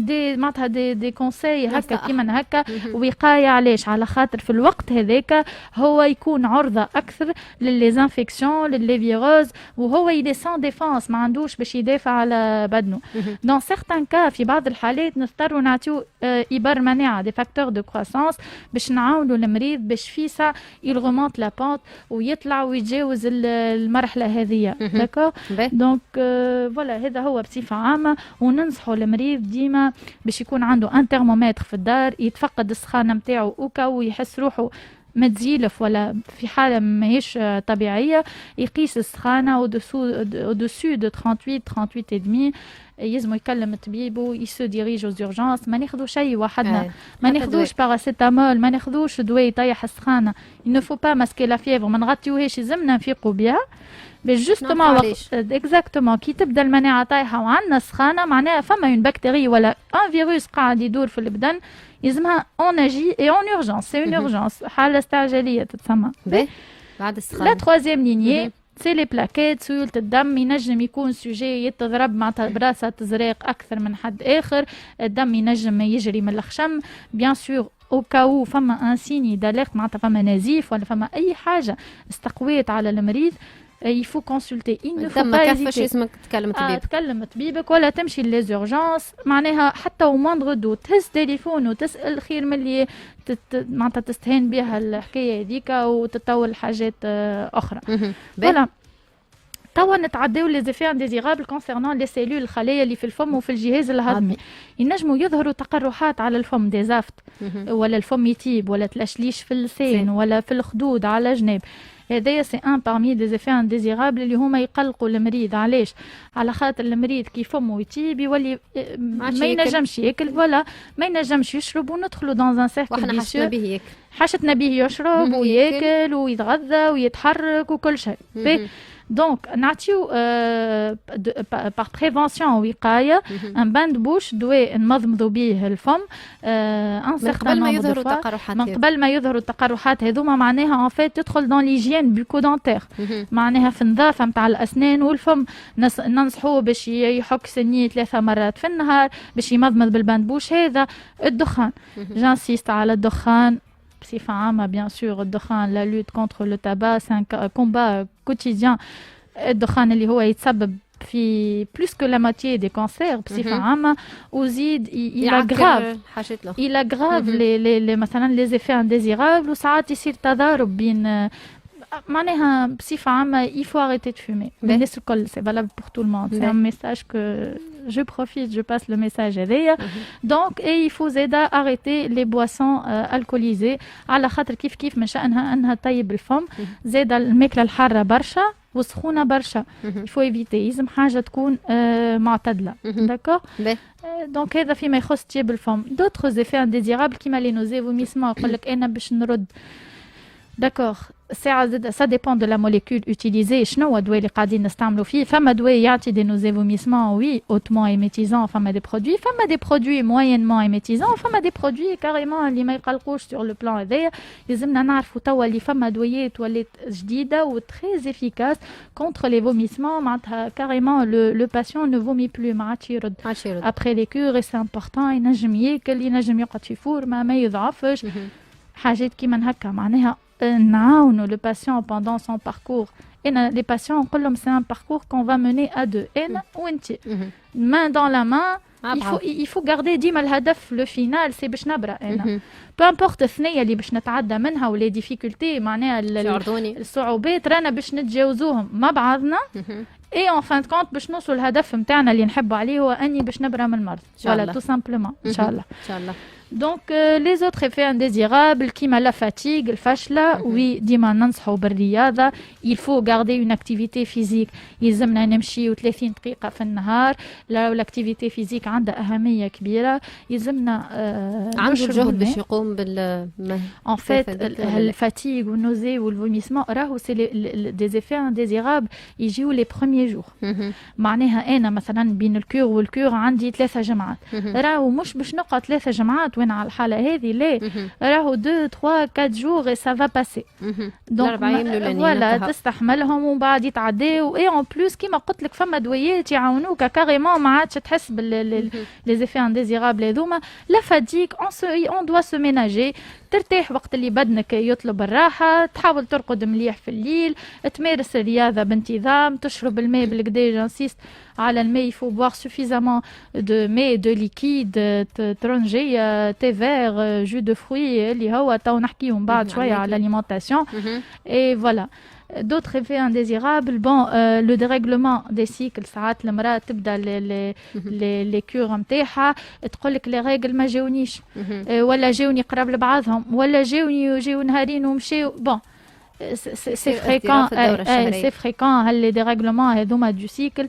[SPEAKER 3] دي معناتها دي كونساي هكا كيما هكا وقايه علاش على خاطر في الوقت هذاك هو يكون عرضه اكثر للزانفيكسيون للي فيروس وهو يلي سان ديفونس ما عندوش باش يدافع على بدنه دون سيغتان كا في بعض الحالات نضطروا نعطيو ابر مناعه دي فاكتور دو كروسانس باش نعاونوا المريض باش في سا يلغومونت لا بونت ويطلع ويتجاوز المرحله هذه داكور دونك فوالا هذا هو بصفه عامه وننصحوا المريض ديما باش يكون عنده ان ترمومتر في الدار يتفقد السخانه نتاعو اوكا ويحس روحه متزيلف ولا في حالة ماهيش طبيعية يقيس السخانة au-dessus de 38 et demi يلزم يكلم الطبيب ويسو ديريج aux urgences ما ناخذوا شيء وحدنا ما ناخذوش باراسيتامول ما ناخذوش دواء يطيح السخانة il ne faut pas masquer la fièvre ما نغطيوهاش يلزمنا نفيقوا بها باش جوستومون اكزاكتومون كي تبدا المناعة طايحة وعندنا سخانة معناها فما اون بكتيري ولا ان فيروس قاعد يدور في البدن يلزمها اون اجي اي اون اورجونس سي اون اورجونس حالة استعجالية تتسمى
[SPEAKER 1] بعد السخانة
[SPEAKER 3] لا تروازيام لينيي سي لي بلاكيت سيولة الدم ينجم يكون سوجي يتضرب مع براسة زريق أكثر من حد آخر الدم ينجم يجري من الخشم بيان سور او كاو فما ان سيني داليرت معناتها فما نزيف ولا فما أي حاجة استقويت على المريض il faut consulter il ne faut pas hésiter
[SPEAKER 1] اسمك تكلم طبيب
[SPEAKER 3] تكلم طبيبك ولا تمشي للزورجانس معناها حتى وموندغ دو تهز تليفون وتسأل خير من اللي معناتها تستهين بها الحكاية هذيك وتطول حاجات أخرى فوالا توا نتعداو لي زيفي انديزيرابل كونسيرنون لي سيلول الخلايا اللي في الفم وفي الجهاز الهضمي ينجموا يظهروا تقرحات على الفم دي زافت ولا الفم يتيب ولا تلاشليش في اللسان ولا في الخدود على جناب هذايا سي ان بارمي دي زيفي انديزيرابل اللي هما يقلقوا المريض علاش على خاطر المريض كي فمه يتيب يولي ما ينجمش ياكل ولا ما ينجمش يشرب وندخلوا دون ان سيركل
[SPEAKER 1] واحنا حشنا به ياكل
[SPEAKER 3] حشتنا به يشرب وياكل ويتغذى ويتحرك وكل شيء دونك نعطيو باغ بريفونسيون وقايه ان باند بوش دواء نمضمضوا به الفم ان
[SPEAKER 1] قبل ما يظهروا تقرحات
[SPEAKER 3] من قبل ما يظهروا التقرحات هذوما معناها ان فيت تدخل دون ليجين بوكودونتير معناها في النظافه نتاع الاسنان والفم ننصحوه باش يحك سنيه 3 مرات في النهار باش يمضمض بالباند بوش هذا الدخان جانسيست على الدخان بصفة عامة بيان سور الدخان لا لوت كونتر لو تابا سي ان كومبا كوتيديان الدخان اللي هو يتسبب في بلوس كو لا ماتيي دي كانسير بصفة عامة وزيد il aggrave les مثلا لي زيفي انديزيرابل وساعات يصير تضارب بين معناها بصفة عامة il faut arrêter de fumer الناس الكل c'est valable pour tout le monde c'est un message que je profite je passe le message هذايا donc et il faut زادا arrêter les boissons alcoolisées على خاطر كيف من شأنها أنها طيب الفم زادا الماكلة الحارة برشا وسخونة برشا il faut éviter يلزم حاجة تكون معتدلة d'accord donc هذا فيما يخص طيب الفم d'autres effets indésirables كيما les nausées vomissements يقول لك أنا باش نرد d'accord ça dépend de la molécule utilisée شنو هو الدواء اللي قاعدين نستعملوا فيه فما دواء يعطي des nausées vomissements oui hautement émétisants فما des produits moyennement émétisants فما des produits carrément اللي ما يقلقوش sur le plan هذايا لازمنا نعرفوا توا اللي فما دويات ولات جديده و très efficace contre les vomissements معناتها carrément le patient ne vomit plus ما عادش يرد après les cures et c'est important ينجم ياكل ينجم يقعد في فورمه ما يضعفش حاجات كيما هكا معناها نعاونوا le patient pendant son parcours انا لي باسيون نقول لهم سي ان باركور كون فا موني ا دو انا وانت main dans la main. il faut garder ديما الهدف لو فينال سي باش نبرا انا بو امبورت الثنيه اللي باش نتعدى منها ولا ديفيكولتي معناها الصعوبات رانا باش نتجاوزوهم مع بعضنا اي اون فان كونت باش نوصل الهدف نتاعنا اللي نحبوا عليه هو اني باش نبرا من المرض فوالا تو سامبلومون ان شاء الله
[SPEAKER 1] ان شاء الله.
[SPEAKER 3] Donc, les autres effets indésirables, qui m'a la fatigue, le fashla, oui, ديما ننصحوا بالرياضة. Il faut garder une activité physique. يلزمنا نمشيو 30 دقيقة في النهار. لو l'activité physique عندها أهمية كبيرة. يلزمنا
[SPEAKER 1] عنده الجهد باش يقوم
[SPEAKER 3] En fait, الفاتيغ والنوزي والفوميسمون راهو سي des effets indésirables يجيو les premiers jours. معناها أنا مثلا بين الكور والكور عندي 3 جمعات. راهو مش باش نقعد 3 جمعات وين على الحالة هذه لا راهو 2 3 4 جور سا فا باسي دونك فوالا تستحملهم ومن بعد يتعداو اي اون بلوس كيما قلت لك فما دويات يعاونوك كاريمون ما عادش تحس بال لي زيفي انديزيرابل هذوما لا فاديك اون دوا سو ميناجي ترتاح وقت اللي بدنك يطلب الراحة تحاول ترقد مليح في الليل تمارس الرياضة بانتظام تشرب الماء بالكدا جانسيست على الماء يفو بوار سوفيزامون دو ماء دو ليكيد ترونجي تي فير جو دو فروي اللي هو تو نحكيهم بعد شوية على الاليمونتاسيون اي فوالا d'autres effets indésirables bon le dérèglement des cycles ساعات المرأة تبدا les cures نتاعها تقول لك لي ريغل ما جاونيش ولا جاوني قراب لبعضهم ولا جاو نهارين ومشاو bon c'est fréquent c'est fréquent les dérèglements هذوما du cycle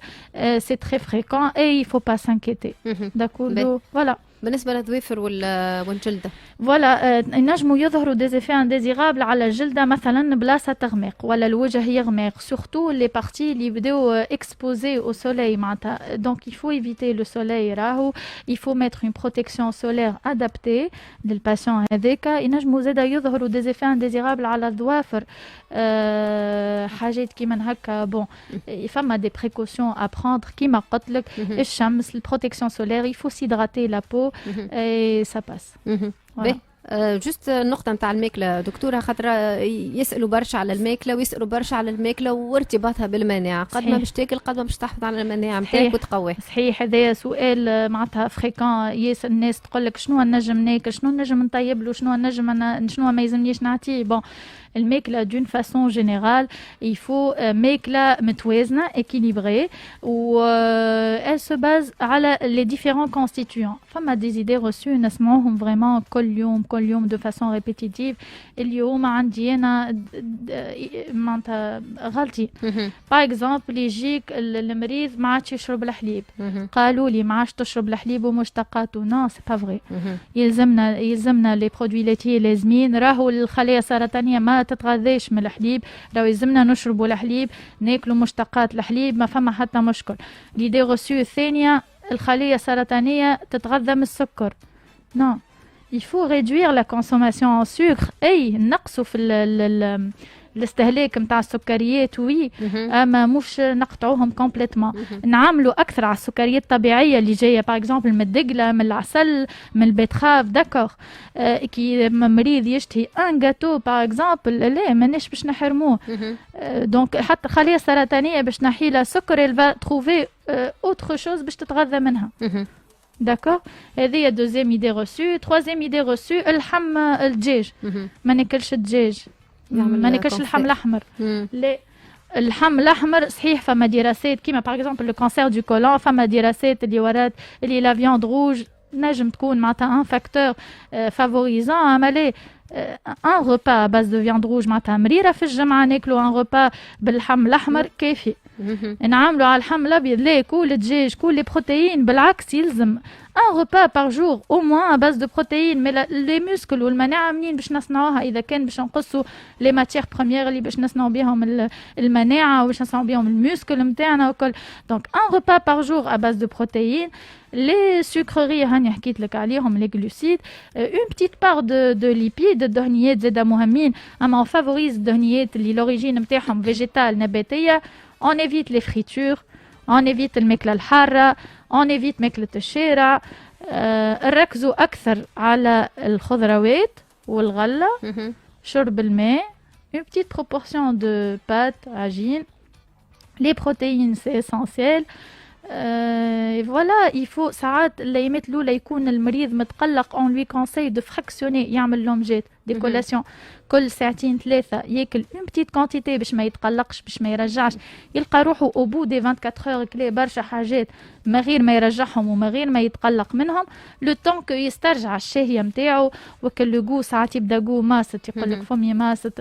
[SPEAKER 3] c'est très fréquent et il faut pas s'inquiéter d'accord voilà
[SPEAKER 1] بالنسبة للظوافر والجلدة
[SPEAKER 3] فوالا ينجموا يظهروا دي زيفي انديزيرابل على الجلدة مثلا بلاصة تغمق ولا الوجه يغمق سورتو لي بارتي اللي بداو اكسبوزي او سوليل معناتها دونك il faut éviter le soleil راهو il faut mettre une protection solaire adaptée للباسيون هذاك ينجموا زادا يظهروا دي زيفي انديزيرابل على الظوافر حاجات كيما هكا بون فما دي بريكوسيون ا بروندر كيما قلت لك الشمس البروتكسيون سولير il faut s'hydrater la peau et ça passe.
[SPEAKER 1] Voilà. جست النقطة نتاع الماكلة دكتورة خاطر يسألوا برشا على الماكلة ويسألوا برشا على الماكلة وارتباطها بالمناعة قد ما باش تاكل قد ما باش تحافظ على المناعة نتاعك وتقويها.
[SPEAKER 3] صحيح هذايا سؤال معناتها فريكون ياس الناس تقول لك شنو نجم ناكل شنو نجم نطيب له شنو نجم شنو ما يلزمنيش نعطيه بون الماكلة d'une façon générale il faut ماكلة متوازنة équilibrée و elle se base على les différents constituants فما des idées reçues نسمعوهم vraiment كل يوم de façon répétitive اليوم عندي أنا معناتها غلطي par exemple يجيك المريض ما عادش يشرب الحليب قالوا لي ما عادش تشرب الحليب ومشتقاته non c'est pas vrai يلزمنا les produits laitiers لازمين راهو الخلايا السرطانية ما تتغذاش من الحليب راهو يلزمنا نشربوا الحليب ناكلوا مشتقات الحليب ما فما حتى مشكل l'idée reçue الثانية الخلية السرطانية تتغذى من السكر non il faut réduire la consommation en sucre اي نقصوا في الاستهلاك نتاع السكريات وي اما مش نقطعوهم كومبليتمون نعملوا اكثر على السكريات الطبيعيه اللي جايه باغ اكزومبل من الدقله من العسل من البيتخاف داكور كي مريض يشتهي ان غاتو باغ اكزومبل لا ماناش باش نحرموه دونك حتى خليه سرطانيه باش نحي لها سكر الفا تروفي اوتر شوز باش تتغذى منها داكور هذه دوزيام ايدي روسو تروازيام ايدي روسو اللحم الدجاج ما ناكلش الدجاج ما ناكلش اللحم الاحمر لا اللحم الاحمر صحيح فما دراسات كيما باغ اكزومبل لو كانسير دو كولون فما دراسات اللي ورات اللي لا فياند روج نجم تكون معناتها ان فاكتور فافوريزون اما لا ان روبا باز دو فياند روج معناتها مريره في الجمعه ناكلوا ان روبا باللحم الاحمر كافي نعملوا على اللحم الابيض لا كل الدجاج كل لي بروتيين بالعكس يلزم ان repas par jour au moins à base de protéines mais les muscles والمناعه منين باش نصنعوها اذا كان باش نقصوا لي ماتيير بروميير اللي باش نصنعوا بهم المناعه وباش نصنعوا بهم الميسكل نتاعنا وكل دونك ان repas par jour à base de protéines les sucreries هاني حكيت لك عليهم les glucides une petite part de lipides الدهنيات زاده مهمين اما on favorise الدهنيات اللي لوريجين نتاعهم فيجيتال نباتيه on évite les fritures on évite الماكله الحاره on évite ماكله الشارع نركزوا اكثر على الخضروات والغله شرب الماء une petite proportion de pâtes, argile. Les protéines, c'est essentiel. Voilà, il faut ساعات الايامات الاولى يكون المريض متقلق on lui conseille de fractionner يعمل لومجات دي كولاسيون كل ساعتين ثلاثه ياكل une petite quantité باش ما يتقلقش باش ما يرجعش يلقى روحه au bout des 24 heures كلي برشا حاجات ما غير ما يرجعهم وما غير ما يتقلق منهم لو طون كو يسترجع الشهيه نتاعو وكل لو ساعات يبدا جو ماسط يقول لك فمي ماسط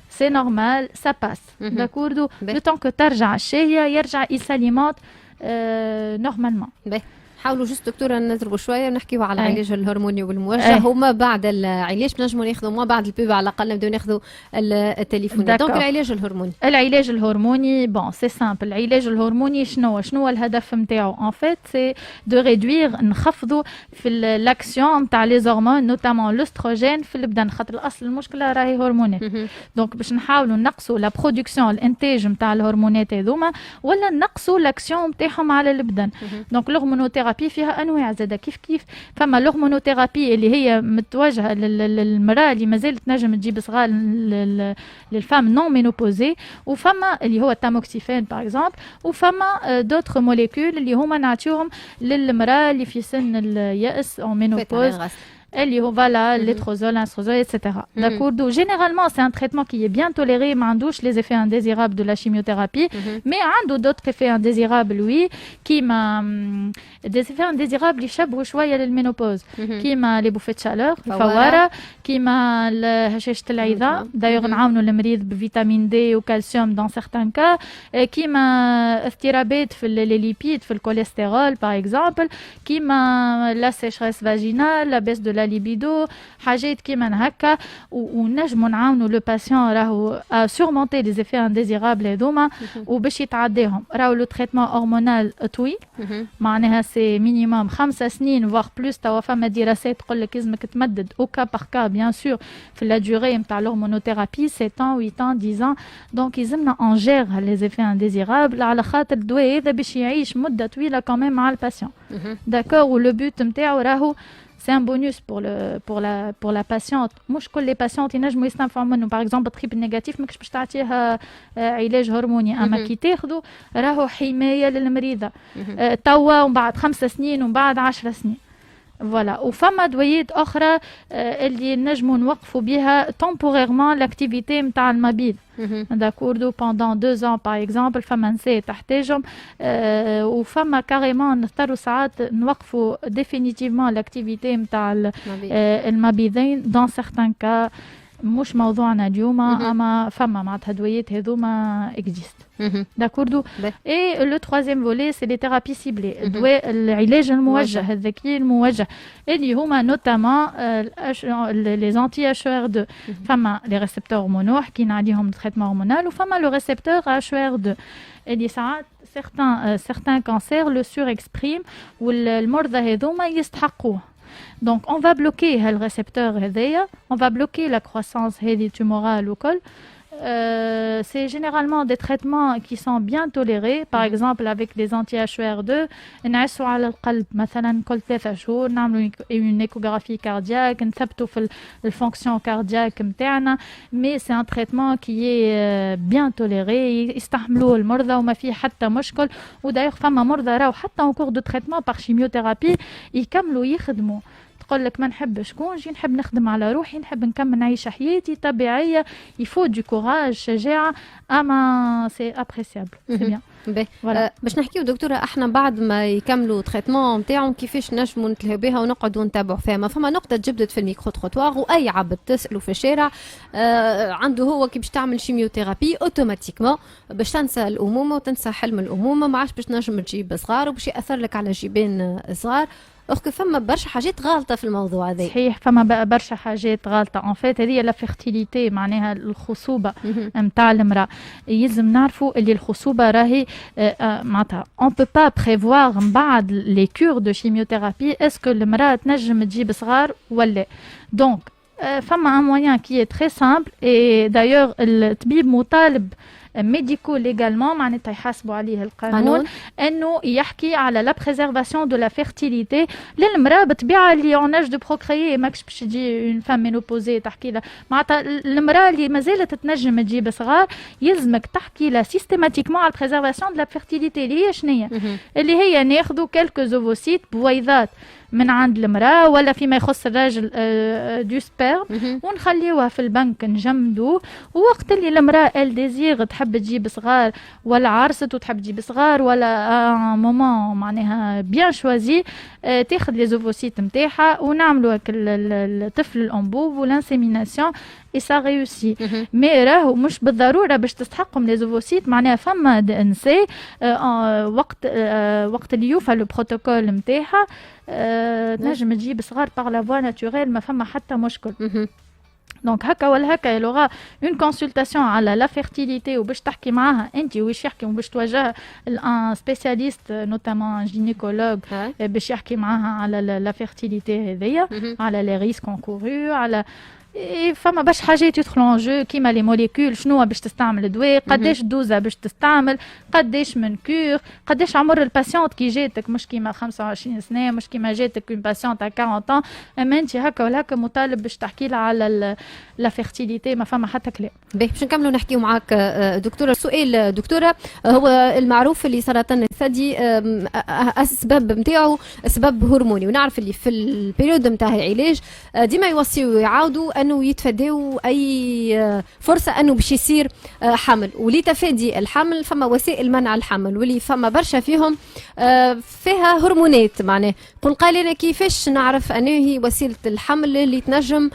[SPEAKER 3] سي نورمال سا باس داكوردو لو طون كو ترجع الشهيه يرجع يساليمونت نورمالمون.
[SPEAKER 1] حاولوا جست دكتورة نضربوا شوية ونحكيوا على العلاج الهرموني والموجه وما بعد العلاج بنجموا ناخذوا ما بعد البيب على الأقل نبداو ناخذوا التليفون. دونك العلاج الهرموني.
[SPEAKER 3] العلاج الهرموني بون سي سامبل. العلاج الهرموني شنو الهدف نتاعو؟ ان فيت سي دو ريدوير نخفضوا في الاكسيون نتاع لي هرمون نوتامون الاستروجين في البدن خاطر الاصل المشكله راهي هرمونات. دونك باش نحاولوا نقصوا لا برودكسيون الانتاج نتاع الهرمونات هذوما ولا نقصوا الاكسيون نتاعهم على البدن. دونك الهرمونوثيرابي فيها انواع زاده كيف فما الهرمونوثيرابي اللي هي متوجهه للمراه اللي مازالت تنجم تجيب صغار للفام نون مينوبوزي وفما اللي هو التاموكسيفين باغ اكزومبل وفما دوتر موليكول اللي هما نعطيوهم للمراه اللي في سن اليأس او مينوبوز اللي هو فوالا ليتروزول لانستروزول ايتترا داكوردو جينيرالمون سي ان تريتمون كي بيان توليري ما عندوش لي زيفي انديزيرابل دو لا شيميوثيرابي مي عنده دوت افي انديزيرابل وي كيما دي زيفي انديزيرابل يشبهوا شويه للمينوبوز كيما لي بوفيت شالور الفواره كيما هشاشه العظام دايوغ نعاونوا المريض بفيتامين دي وكالسيوم دون سيغتان كا كيما اضطرابات في الليبيد في الكوليسترول باغ اكزومبل كيما لا سيشريس فاجينال لا بيس دو libido حاجات كيما هكا ونجموا نعاونوا لو باسيون راهو سورمونتي لي زيفي انديزيرابل هذوما وباش يتعداهم راهو لو تريتمون هرمونال طويل معناها سي مينيموم 5 سنين فوار بلوس توا فما دراسات تقول لك لازمك تمدد او كا باغ كا بيان سور في لا دوري نتاع الهرمونوثيرابي 7 ans 8 ans 10 ans دونك يلزمنا انجير لي زيفي انديزيرابل على خاطر الدواء هذا باش يعيش مده طويله كمان مع الباسيون داكور ولو بوت نتاعو راهو c'est un bonus pour la patiente. مش كل les patientes ينجموا يستنفعوا منه. par exemple التريبل نيجاتيف ماكش باش تعطيها علاج هرموني اما كي تاخذوا راهو حمايه للمريضه توا ومن بعد 5 سنين ومن بعد 10 سنين. فوالا وفما دوايات اخرى اللي نجموا نوقفوا بها temporairement l'activité نتاع المبيض داكوردو pendant 2 ans par exemple فما نساء تحتاجهم وفما كاريمون نضطروا ساعات نوقفوا définitivement l'activité نتاع المبيضين dans certains cas مش موضوعنا اليوم اما فما معناتها دوايات هذوما اكزيست داكوردو اي لو troisième volet c'est les thérapies ciblées الدواء العلاج الموجه الذكي الموجه اللي هما نوتامون لي زانتي اتش ار 2 فما لي ريسبتور هرمونaux حكينا عليهم تريتمون هرمونال وفما لو ريسبتور اتش ار 2 اللي ساعات certains cancers le surexpriment والمرضى هذوما يستحقوه. Donc on va bloquer le récepteur هذايا on va bloquer la croissance هذه tumorale وكل c'est généralement des traitements qui sont bien tolérés par exemple avec les anti-HER2 نعسوا على القلب مثلا كل 3 شهور نعملوا une échographie cardiaque نثبتوا في الفونكسيون كاردياك نتاعنا mais c'est un traitement qui est bien toléré يستحملوه المرضى وما فيه حتى مشكل ودايوغ فما مرضى راهو حتى en cours de traitement par chimiothérapie يكملوا يخدموا تقول لك ما نحبش شكون جي نحب نخدم على روحي نحب نكمل نعيش حياتي طبيعيه يفوت دو كوراج شجاعه اما سي ابريسيابل سي بيان
[SPEAKER 1] باش نحكيو دكتوره احنا بعد ما يكملوا تريتمون نتاعهم كيفاش نجموا نتلهوا بها ونقعدوا نتابعوا فيها ما فما نقطه جبدت في الميكرو تروتوار واي عبد تسالوا في الشارع عنده هو كي باش تعمل شيميوثيرابي اوتوماتيكمون باش تنسى الامومه وتنسى حلم الامومه ما عادش باش نجم تجيب صغار وباش ياثر لك على جيبين صغار أخك فما برشا حاجات غلطة في الموضوع هذا.
[SPEAKER 3] صحيح فما برشا حاجات غلطة. en fait هذه لا فيرتيليتي معناها الخصوبة نتاع المرأة. يلزم نعرفوا اللي الخصوبة راهي معناتها on peut pas prévoir من بعد les cures de chimiothérapie est-ce que المرأة تنجم تجيب صغار ولا. donc فما un moyen qui est très simple et d'ailleurs الطبيب مطالب ميديكو ليغالمون معناتها يحاسبوا عليه القانون انه يحكي على لا بريزيرفاسيون دو لا فيرتيليتي للمراه بطبيعه اللي اون اج دو بروكريي. ماكش باش تجي اون فام مينوبوزي تحكي لها معناتها المراه اللي مازالت تنجم تجيب صغار يلزمك تحكي لها سيستيماتيكمون على البريزيرفاسيون دو لا فيرتيليتي اللي هي شنية اللي هي ناخذوا كلكو زوفوسيت بويضات من عند المرأة ولا فيما يخص الراجل دو سبيرم ونخليوها في البنك نجمدو. ووقت اللي المرأة الديزير تحب تجيب صغار ولا عرست وتحب تجيب صغار ولا مومون معناها بيان شوازي تاخذ لي زوفوسيت نتاعها ونعملوا الطفل الانبوب والانسيميناسيون et ça réussit. mais راهو مش بالضروره باش تستحقهم لي زوفوسيت معناها فما دي ان سي وقت اللي يوفى لو بروتوكول نتاعها تنجم تجيب صغار باغ لا فوا ناتوريل ما فما حتى مشكل. دونك هكا ولا هكا يلوغا اون كونسلتاسيون على لا فيرتيليتي وباش تحكي معاها انت واش يحكي وباش توجه ان سبيسياليست نوتامون جينيكولوج باش يحكي معاها على لا فيرتيليتي هذيا على لي ريسك انكورو على فما باش حاجات يدخلوا جو كيما لي موليكول شنو باش تستعمل دواء قداش دوزه باش تستعمل قداش من كور قداش عمر الباسيونت كي جاتك مش كيما 25 سنه مش كيما جاتك اون باسيونت 40 ans اما انت هكا ولا هكا مطالب باش تحكي لها على لا فيرتيليتي ما فما حتى كلام.
[SPEAKER 1] باش نكملوا نحكيو معاك دكتوره. سؤال دكتوره هو المعروف اللي سرطان الثدي السبب نتاعو سبب هرموني ونعرف اللي في البيريود نتاع العلاج ديما يوصيو يعاودوا انه يتفادوا اي فرصه انه باش يصير حمل ولتفادي الحمل فما وسائل منع الحمل واللي فما برشا فيهم فيها هرمونات معناه قال لنا كيفاش نعرف انه هي وسيله الحمل اللي تنجم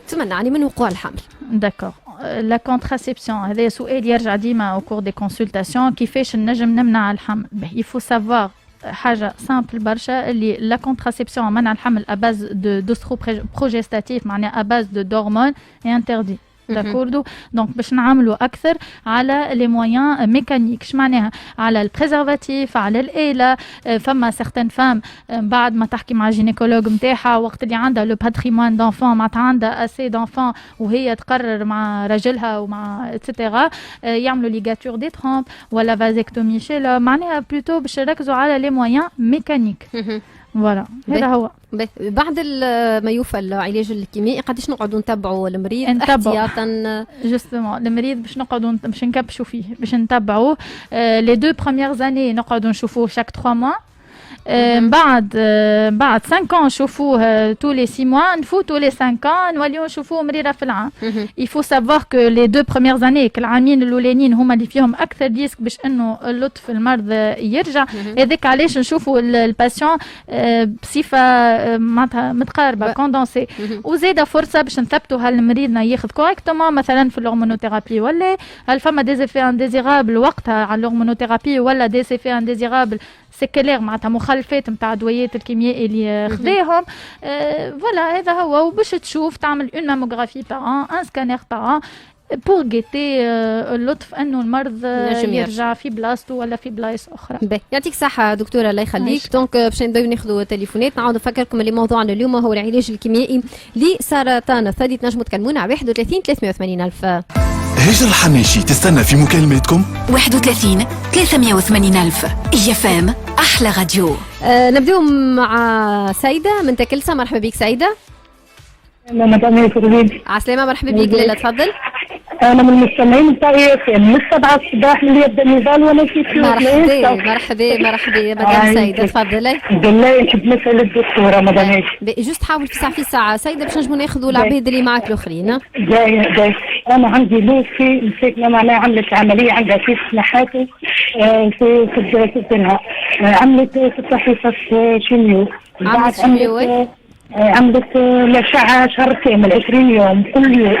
[SPEAKER 1] تمنعني من وقوع الحمل.
[SPEAKER 3] داكور لا كونتراسيبسيون هذا سؤال يرجع ديما او كور دي كونسلتاسيون كيفاش نجم نمنع الحمل. يفو سافوار حاجه سامبل برشا اللي لا كونتراسيبسيون منع الحمل اباز دوسترو بروجستاتيف معناها اباز دو دورمون اي انتردي داكوردو. دونك باش نعملوا اكثر على لي مويان ميكانيك اش معناها على البريزرفاتيف على الاله. فما سيغتان فام بعد ما تحكي مع جينيكولوج نتاعها وقت اللي عندها لو باتريمون دونفون معناتها عندها اسي دونفون وهي تقرر مع راجلها ومع اتسيتيرا يعملوا ليغاتور دي ترومب ولا فازيكتومي شيلا معناها بلوتو باش يركزوا على لي مويان ميكانيك. فوالا هذا هو.
[SPEAKER 1] بعد ما يوفى العلاج الكيميائي قداش نقعدوا نتبعوا المريض احتياطا
[SPEAKER 3] جوستومون المريض باش نقعدوا باش نكبشوا فيه باش نتبعوا لي دو بروميير زاني نقعدوا نشوفوه شاك 3 موا بعد 5 ans نشوفوه tous les 6 mois نفوتوا les 5 ans نوليو نشوفوه مريره في العام. il faut savoir que les 2 premières années العامين الاولانيين هما اللي فيهم اكثر ريسك باش انه اللطف المرض يرجع. هذاك علاش نشوفوا الباسيون بصفه معناتها متقاربه كوندونسي وزاده فرصه باش نثبتوا هل مريضنا ياخذ كوريكتومون مثلا في الهرمونوثيرابي ولا هل فما ديزيفي انديزيرابل وقتها على الهرمونوثيرابي ولا ديزيفي انديزيرابل سكلير معناتها مخلفات نتاع ادويات الكيميائي اللي خذاهم. فوالا هذا هو. وباش تشوف تعمل اون ماموغرافي بار ان سكانير بار بور غيتي اللطف انه المرض يرجع في بلاصتو ولا في بلايص اخرى.
[SPEAKER 1] يعطيك الصحه دكتوره الله يخليك. دونك باش نبداو ناخذوا تليفونات. نعاود نفكركم اللي موضوعنا اليوم هو العلاج الكيميائي لسرطان الثدي. تنجموا تكلمونا على 31 380 الف.
[SPEAKER 6] هاجر الحناشي تستنى في مكالماتكم
[SPEAKER 2] 31 380 الف. يفام احلى راديو.
[SPEAKER 1] نبداو مع سيده من تكلسه. مرحبا بك سيده. عسلامة مرحبا بك. ليلى تفضل.
[SPEAKER 7] انا من المستمعين نتاعي من 7 الصباح اللي يبدا النضال وانا في
[SPEAKER 1] مرحبا مدام سيده تفضلي.
[SPEAKER 7] بالله نحب نسال الدكتوره مدام
[SPEAKER 1] جوست حاول في ساعه سيده باش نجموا ناخذوا العباد اللي معك الاخرين.
[SPEAKER 7] جاي انا عندي لوفي مسكنا معناها عملت عمليه عندها في سماحاته في الدنها عملت في الصحيفه شيميو عملت الأشعة شهر كامل 20 يوم كل يوم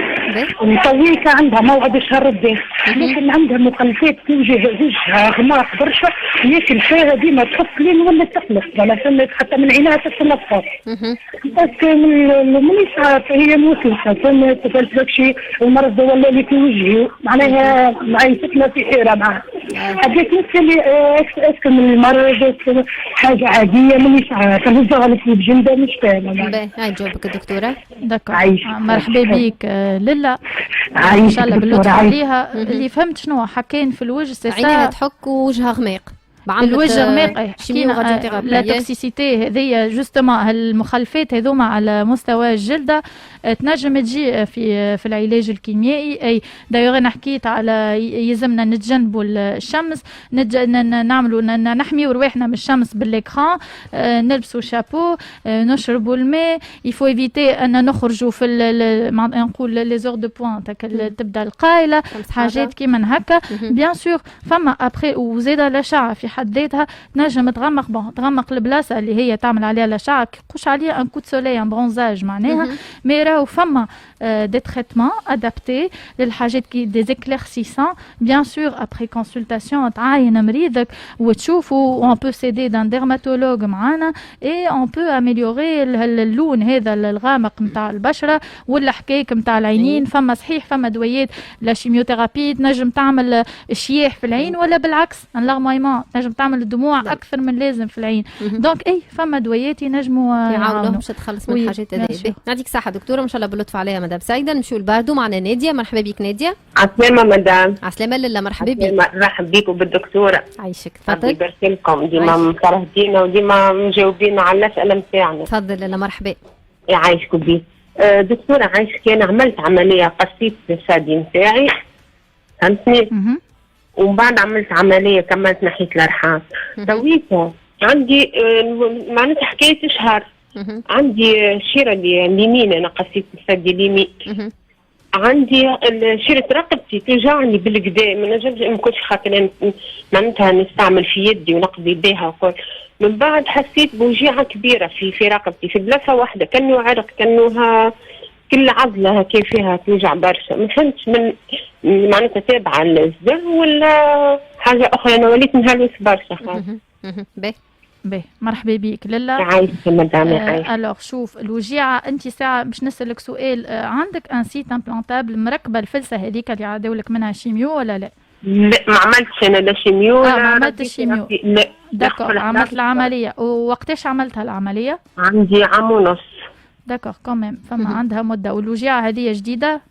[SPEAKER 7] وطويلة عندها موعد الشهر الجاي لكن عندها مخلفات في وجهها غماق برشا ياكل فيها ديما تحط لين ولا تخلص ولا حتى من عينها تتنفس بس من ساعات هي موسوسة تقلت لك شيء المرض ولا اللي في وجهي معناها معي فتنة في حيرة معها حبيت نسأل اسكن من المرض حاجة عادية من ساعات تهزها لك بجلدة مش فاهمة
[SPEAKER 1] باهي هاي نجاوبك الدكتوره.
[SPEAKER 3] دكور. مرحبا بك للا.
[SPEAKER 7] عايش
[SPEAKER 3] ان شاء الله باللطف
[SPEAKER 7] دكتورة، عايش.
[SPEAKER 3] عليها. اللي فهمت شنو حكين في الوجه سي
[SPEAKER 1] عينيها تحك ووجهها غميق.
[SPEAKER 3] الوجه غميق.
[SPEAKER 1] حكينا
[SPEAKER 3] لا توكسيسيتي هذيا جوستومون المخلفات هذوما على مستوى الجلده تنجم تجي في العلاج الكيميائي. اي دايوغ انا حكيت على يلزمنا نتجنبوا الشمس، نعملوا نحميوا رواحنا من الشمس بالاكران، نلبسوا شابو، نشربوا الماء، يفو ايفيتي ان نخرجوا في نقول لي زور دو بوان تبدا القايله حاجات كيما هكا. بيان سور فما ابخي وزيد الاشعه في حد ذاتها تنجم تغمق البلاصه اللي هي تعمل عليها الاشعه، كيقولش عليها ان كوت سولي ان برونزاج معناها. مي راهو فما دي تريتمون ادابتي للحاجات كي دي زيكليرسيسون. بيان سور ابري كونسلطاسيون تعاين مريضك وتشوفوا اون بو سيدي دان ديرماتولوج معانا اي اون بو اميليوري اللون هذا الغامق نتاع البشره والحكايك نتاع العينين. فما صحيح فما دويات لا شيميوثيرابي تنجم تعمل شياح في العين، ولا بالعكس انلارمايمون تنجم تعمل الدموع اكثر من لازم في العين. دونك اي فما دويات ينجموا
[SPEAKER 1] يعاونوا باش تخلص من الحاجات هذه. يعطيك الصحه دكتوره، ان شاء الله باللطف عليها مدام سعيده. نمشيو لباردو معنا ناديه. مرحبا بك ناديه.
[SPEAKER 8] عسلامة مدام.
[SPEAKER 1] عسلامة لله. مرحبا بك.
[SPEAKER 8] مرحبا بك وبالدكتورة.
[SPEAKER 1] عايشك.
[SPEAKER 8] تفضل.
[SPEAKER 1] تفضل.
[SPEAKER 8] يبارك لكم ديما مفرهدينا وديما مجاوبين على الأسئلة نتاعنا.
[SPEAKER 1] تفضل لله. مرحبا.
[SPEAKER 8] يعيشكم بيه. دكتورة عايشك، أنا عملت عملية قصيت الثدي نتاعي، فهمتني؟ ومن بعد عملت عملية كملت ناحية الأرحام. تويكا عندي معناتها حكاية شهر. عندي الشيرة اليمين، أنا قصيت الثدي اليمين. عندي شيرة رقبتي توجعني بالكدا، ما نجمش ما كنتش خاطر معناتها نستعمل في يدي ونقضي بها وكل. من بعد حسيت بوجيعة كبيرة في رقبتي في بلاصة واحدة، كأنه عرق، كأنه كل عضلة كيف فيها توجع برشا. ما فهمتش من معناتها تابعة الزر ولا حاجة أخرى. أنا وليت نهلوس برشا خاطر.
[SPEAKER 3] باهي مرحبا بك للا.
[SPEAKER 8] عايشة مدام.
[SPEAKER 3] الوغ شوف الوجيعه انت ساعه باش نسالك سؤال. عندك ان سيت امبلانتابل مركبه الفلسه هذيك اللي عداولك منها شيميو ولا لا؟
[SPEAKER 8] لا ما عملتش انا لا شيميو
[SPEAKER 3] ما عملتش الشيميو.
[SPEAKER 8] لا
[SPEAKER 3] داكور. عملت العمليه. ووقتاش عملتها العمليه؟
[SPEAKER 8] عندي عام ونص.
[SPEAKER 3] داكور كوميم فما عندها مده. والوجيعه هذه جديده؟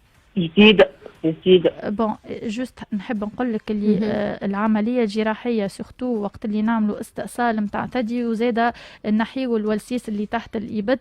[SPEAKER 3] بون جوست نحب نقول لك اللي العمليه الجراحيه سورتو وقت اللي نعملوا استئصال نتاع ثدي وزاده نحيو الولسيس اللي تحت الابط،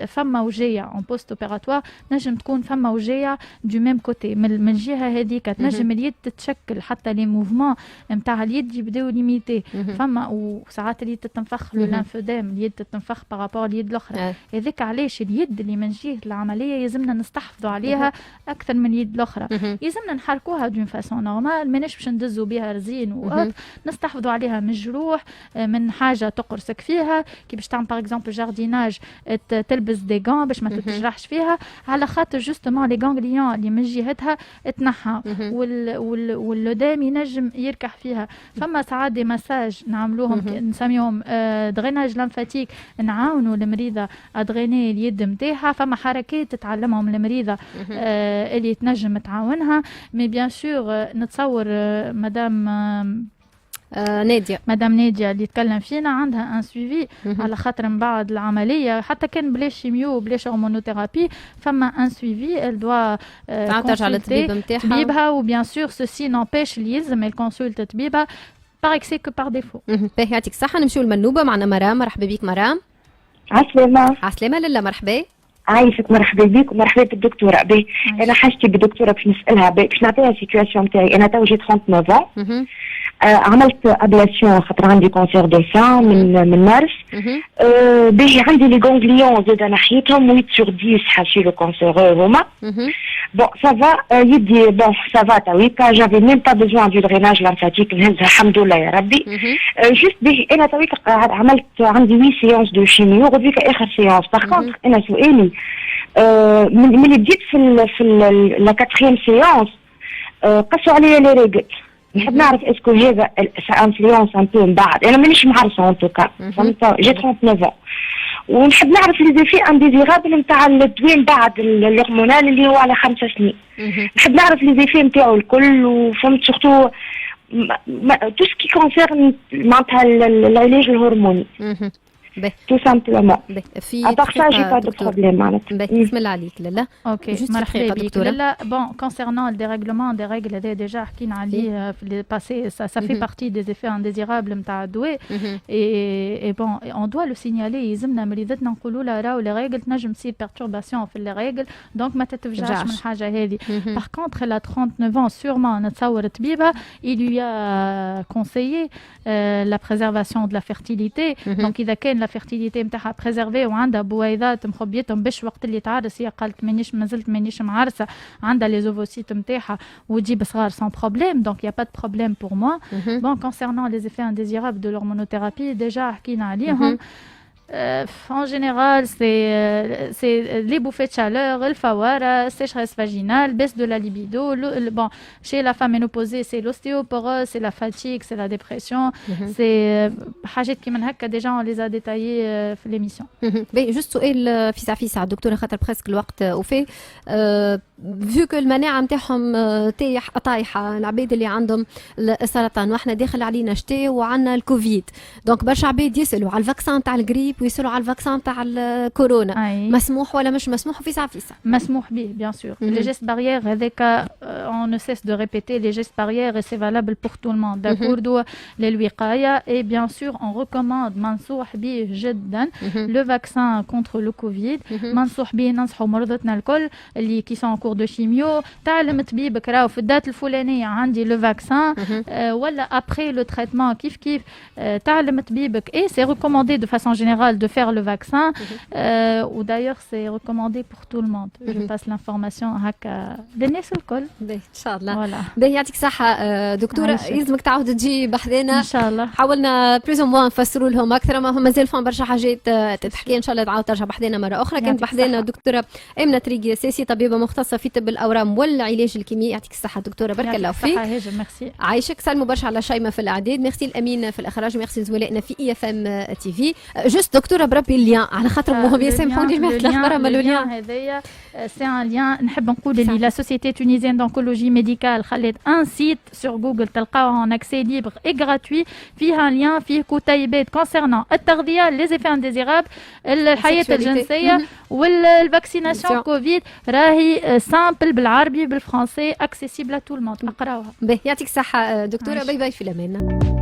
[SPEAKER 3] فما وجايه اون بوست اوبيراتوار نجم تكون فما وجايه دو ميم كوتي من الجهه هذيك. تنجم اليد تتشكل حتى لي موفمون نتاع اليد يبداو ليميتي. فما وساعات اليد تتنفخ لو لانفودام، اليد تتنفخ بارابور اليد الاخرى. هذاك علاش اليد اللي من جهه العمليه يلزمنا نستحفظوا عليها اكثر من اليد الاخرى. يلزمنا نحركوها دون فاسون نورمال، ماناش باش ندزوا بها رزين وقط. نستحفظوا عليها من الجروح، من حاجه تقرصك فيها كي باش تعمل باغ اكزومبل جارديناج تلبس دي غان باش ما تتجرحش فيها، على خاطر جوستومون لي غانغليون اللي من جهتها تنحى واللودام ينجم يركح فيها. فما ساعات دي مساج نعملوهم نسميهم دريناج لامفاتيك، نعاونوا المريضه ادريني اليد نتاعها. فما حركات تتعلمهم المريضه اللي تنجم تعاونها. مي بيان سور نتصور مدام نادية اللي تكلم فينا عندها ان سويفي على خاطر من بعد العمليه حتى كان بلاش شيميو بلاش هرمونوثيرابي فما ان سويفي ال دوا
[SPEAKER 1] تعرف على الطبيب نتاعها
[SPEAKER 3] طبيبها. وبيان سور سوسي نوبيش اللي يلزم الكونسولت طبيبها باغ اكسي كو باغ ديفو.
[SPEAKER 1] باهي يعطيك الصحه. نمشيو لمنوبه معنا مرام. مرحبا بك مرام.
[SPEAKER 9] عسلامة
[SPEAKER 1] لله. مرحبا.
[SPEAKER 9] عايشك. مرحبا بك ومرحبا بالدكتوره. انا حاجتي بالدكتوره باش نسالها باش نعطيها سيتواسيون تاعي. انا تو جي 39 عملت ابلاسيون خاطر عندي كونسير دو سان من مارس. باهي عندي لي غونغليون زاد ناحيتهم 8 sur 10 حاشي لو كونسيرور هما. بون سافا يدي بون سافا تويكا جافي ميم با بيزوان دو دريناج لامفاتيك نهزها الحمد لله يا ربي. جوست باهي انا تويكا عملت عندي 8 سيونس دو شيميو غدويك اخر سيونس. باغ كونتر انا سؤالي من اللي بديت في لا كاتريام سيونس قصوا عليا لي ريغل. نحب نعرف اسكو هذا سا انفلونس ان بو من بعد. انا مانيش معرفه ان توكا فهمت جي 39 ونحب نعرف لي زيفي انديزيرابل نتاع الدوين بعد الهرمونال اللي هو على 5 سنين. نحب نعرف لي زيفي نتاعو الكل وفهمت سورتو تو سكي كونسيرن معناتها العلاج الهرموني. tout simplement.
[SPEAKER 1] في
[SPEAKER 9] À part ça, j'ai pas de problème.
[SPEAKER 1] بسم الله عليك لالا.
[SPEAKER 3] اوكي مرحبا بك لالا. Bon, concernant le dérèglement des règles, déjà حكينا عليه في le passé, ça fait partie des effets indésirables نتاع الدواء. Et bon, on doit le signaler. يلزمنا مريضتنا نقولوا لها راهو les règles تنجم تصير perturbation في les règles, donc ما تتفجعش من حاجه هذه. Par contre, elle a 39 ans, sûrement نتصور طبيبه, il lui a conseillé la préservation de la fertilité. Donc إذا كان la fertilité نتاعها préservée وعندها بويضات مخبيتهم باش وقت اللي تعرس هي قالت مازلت مانيش معرسه, عندها les ovocytes نتاعها وتجيب صغار sans problème, donc il y a pas de problème pour moi. Bon, concernant les effets indésirables de l'hormonothérapie, déjà حكينا عليهم. En général, c'est les bouffées de chaleur, le fawara, sécheresse vaginale, baisse de la libido. Bon, chez la femme ménopausée, c'est l'ostéoporose, c'est la fatigue, c'est la dépression. C'est حاجات كيما هكا, déjà on les a détaillées في l'émission.
[SPEAKER 1] juste سؤال فيسع دكتورة, خاطر برسك الوقت وفي vu que المناعة نتاعهم طايحة, العباد اللي عندهم السرطان واحنا داخل علينا شتاء وعندنا الكوفيد, دونك برشا عباد يسألوا على الفاكسان تاع الجريب ويسألوا على الفاكسان تاع الكورونا. مسموح ولا مش مسموح؟ وفيسع
[SPEAKER 3] مسموح به bien sûr. Les gestes barrières هذاك on ne cesse de répéter les gestes barrières et c'est valable pour tout le monde. d'accord, للوقاية, et bien sûr on recommande منصوح به جدا le vaccin contre le Covid. منصوح به, ننصحوا مرضتنا الكل اللي qui sont en cours de chimio, تعلم طبيبك راهو في الدات الفلانية عندي le vaccin, ولا après le traitement كيف تعلم طبيبك, et c'est recommandé de façon générale de faire le vaccin. Ou d'ailleurs c'est recommandé pour tout le monde. Je passe l'information هكا للناس الكل.
[SPEAKER 1] ان شاء الله. يعطيك الصحة دكتورة, يلزمك تعاود تجي بحذانا
[SPEAKER 3] ان شاء الله.
[SPEAKER 1] حاولنا بلوز او موان نفسروا لهم اكثر, ما هم مازال فهم برشا حاجات تحكي, ان شاء الله تعاود ترجع بحذانا مرة أخرى. كانت بحذانا دكتورة آمنة تريقي ساسي, طبيبة مختصة في طب الأورام والعلاج الكيميائي. يعطيك الصحة دكتورة, بارك الله فيك.
[SPEAKER 3] ميرسي.
[SPEAKER 1] عايشك, سلموا برشا على شيماء في الإعداد, ميرسي الأمين في الإخراج, ميرسي زملائنا في IFM TV. جوست دكتورة بربي اللين على خاطر مهم يسامحوني جماعة الأخبار, ما اللين
[SPEAKER 3] هذايا سي ان لين نحب نقول اللي لا سوسيتي تونيزيان دونكولوجي ميديكال خلات ان سيت سور جوجل تلقاوها ان اكسي ليبر اي غراتوي, فيها لين فيه كتيبات كونسيرنون التغذية, لي زيفي انديزيرابل, الحياة الجنسية والفاكسيناسيون كوفيد. راهي سامبل بالعربي بالفرنسي, اكسيسيبل ا تو الموند, اقراوها.
[SPEAKER 1] يعطيك الصحة دكتورة, باي باي في الأمان.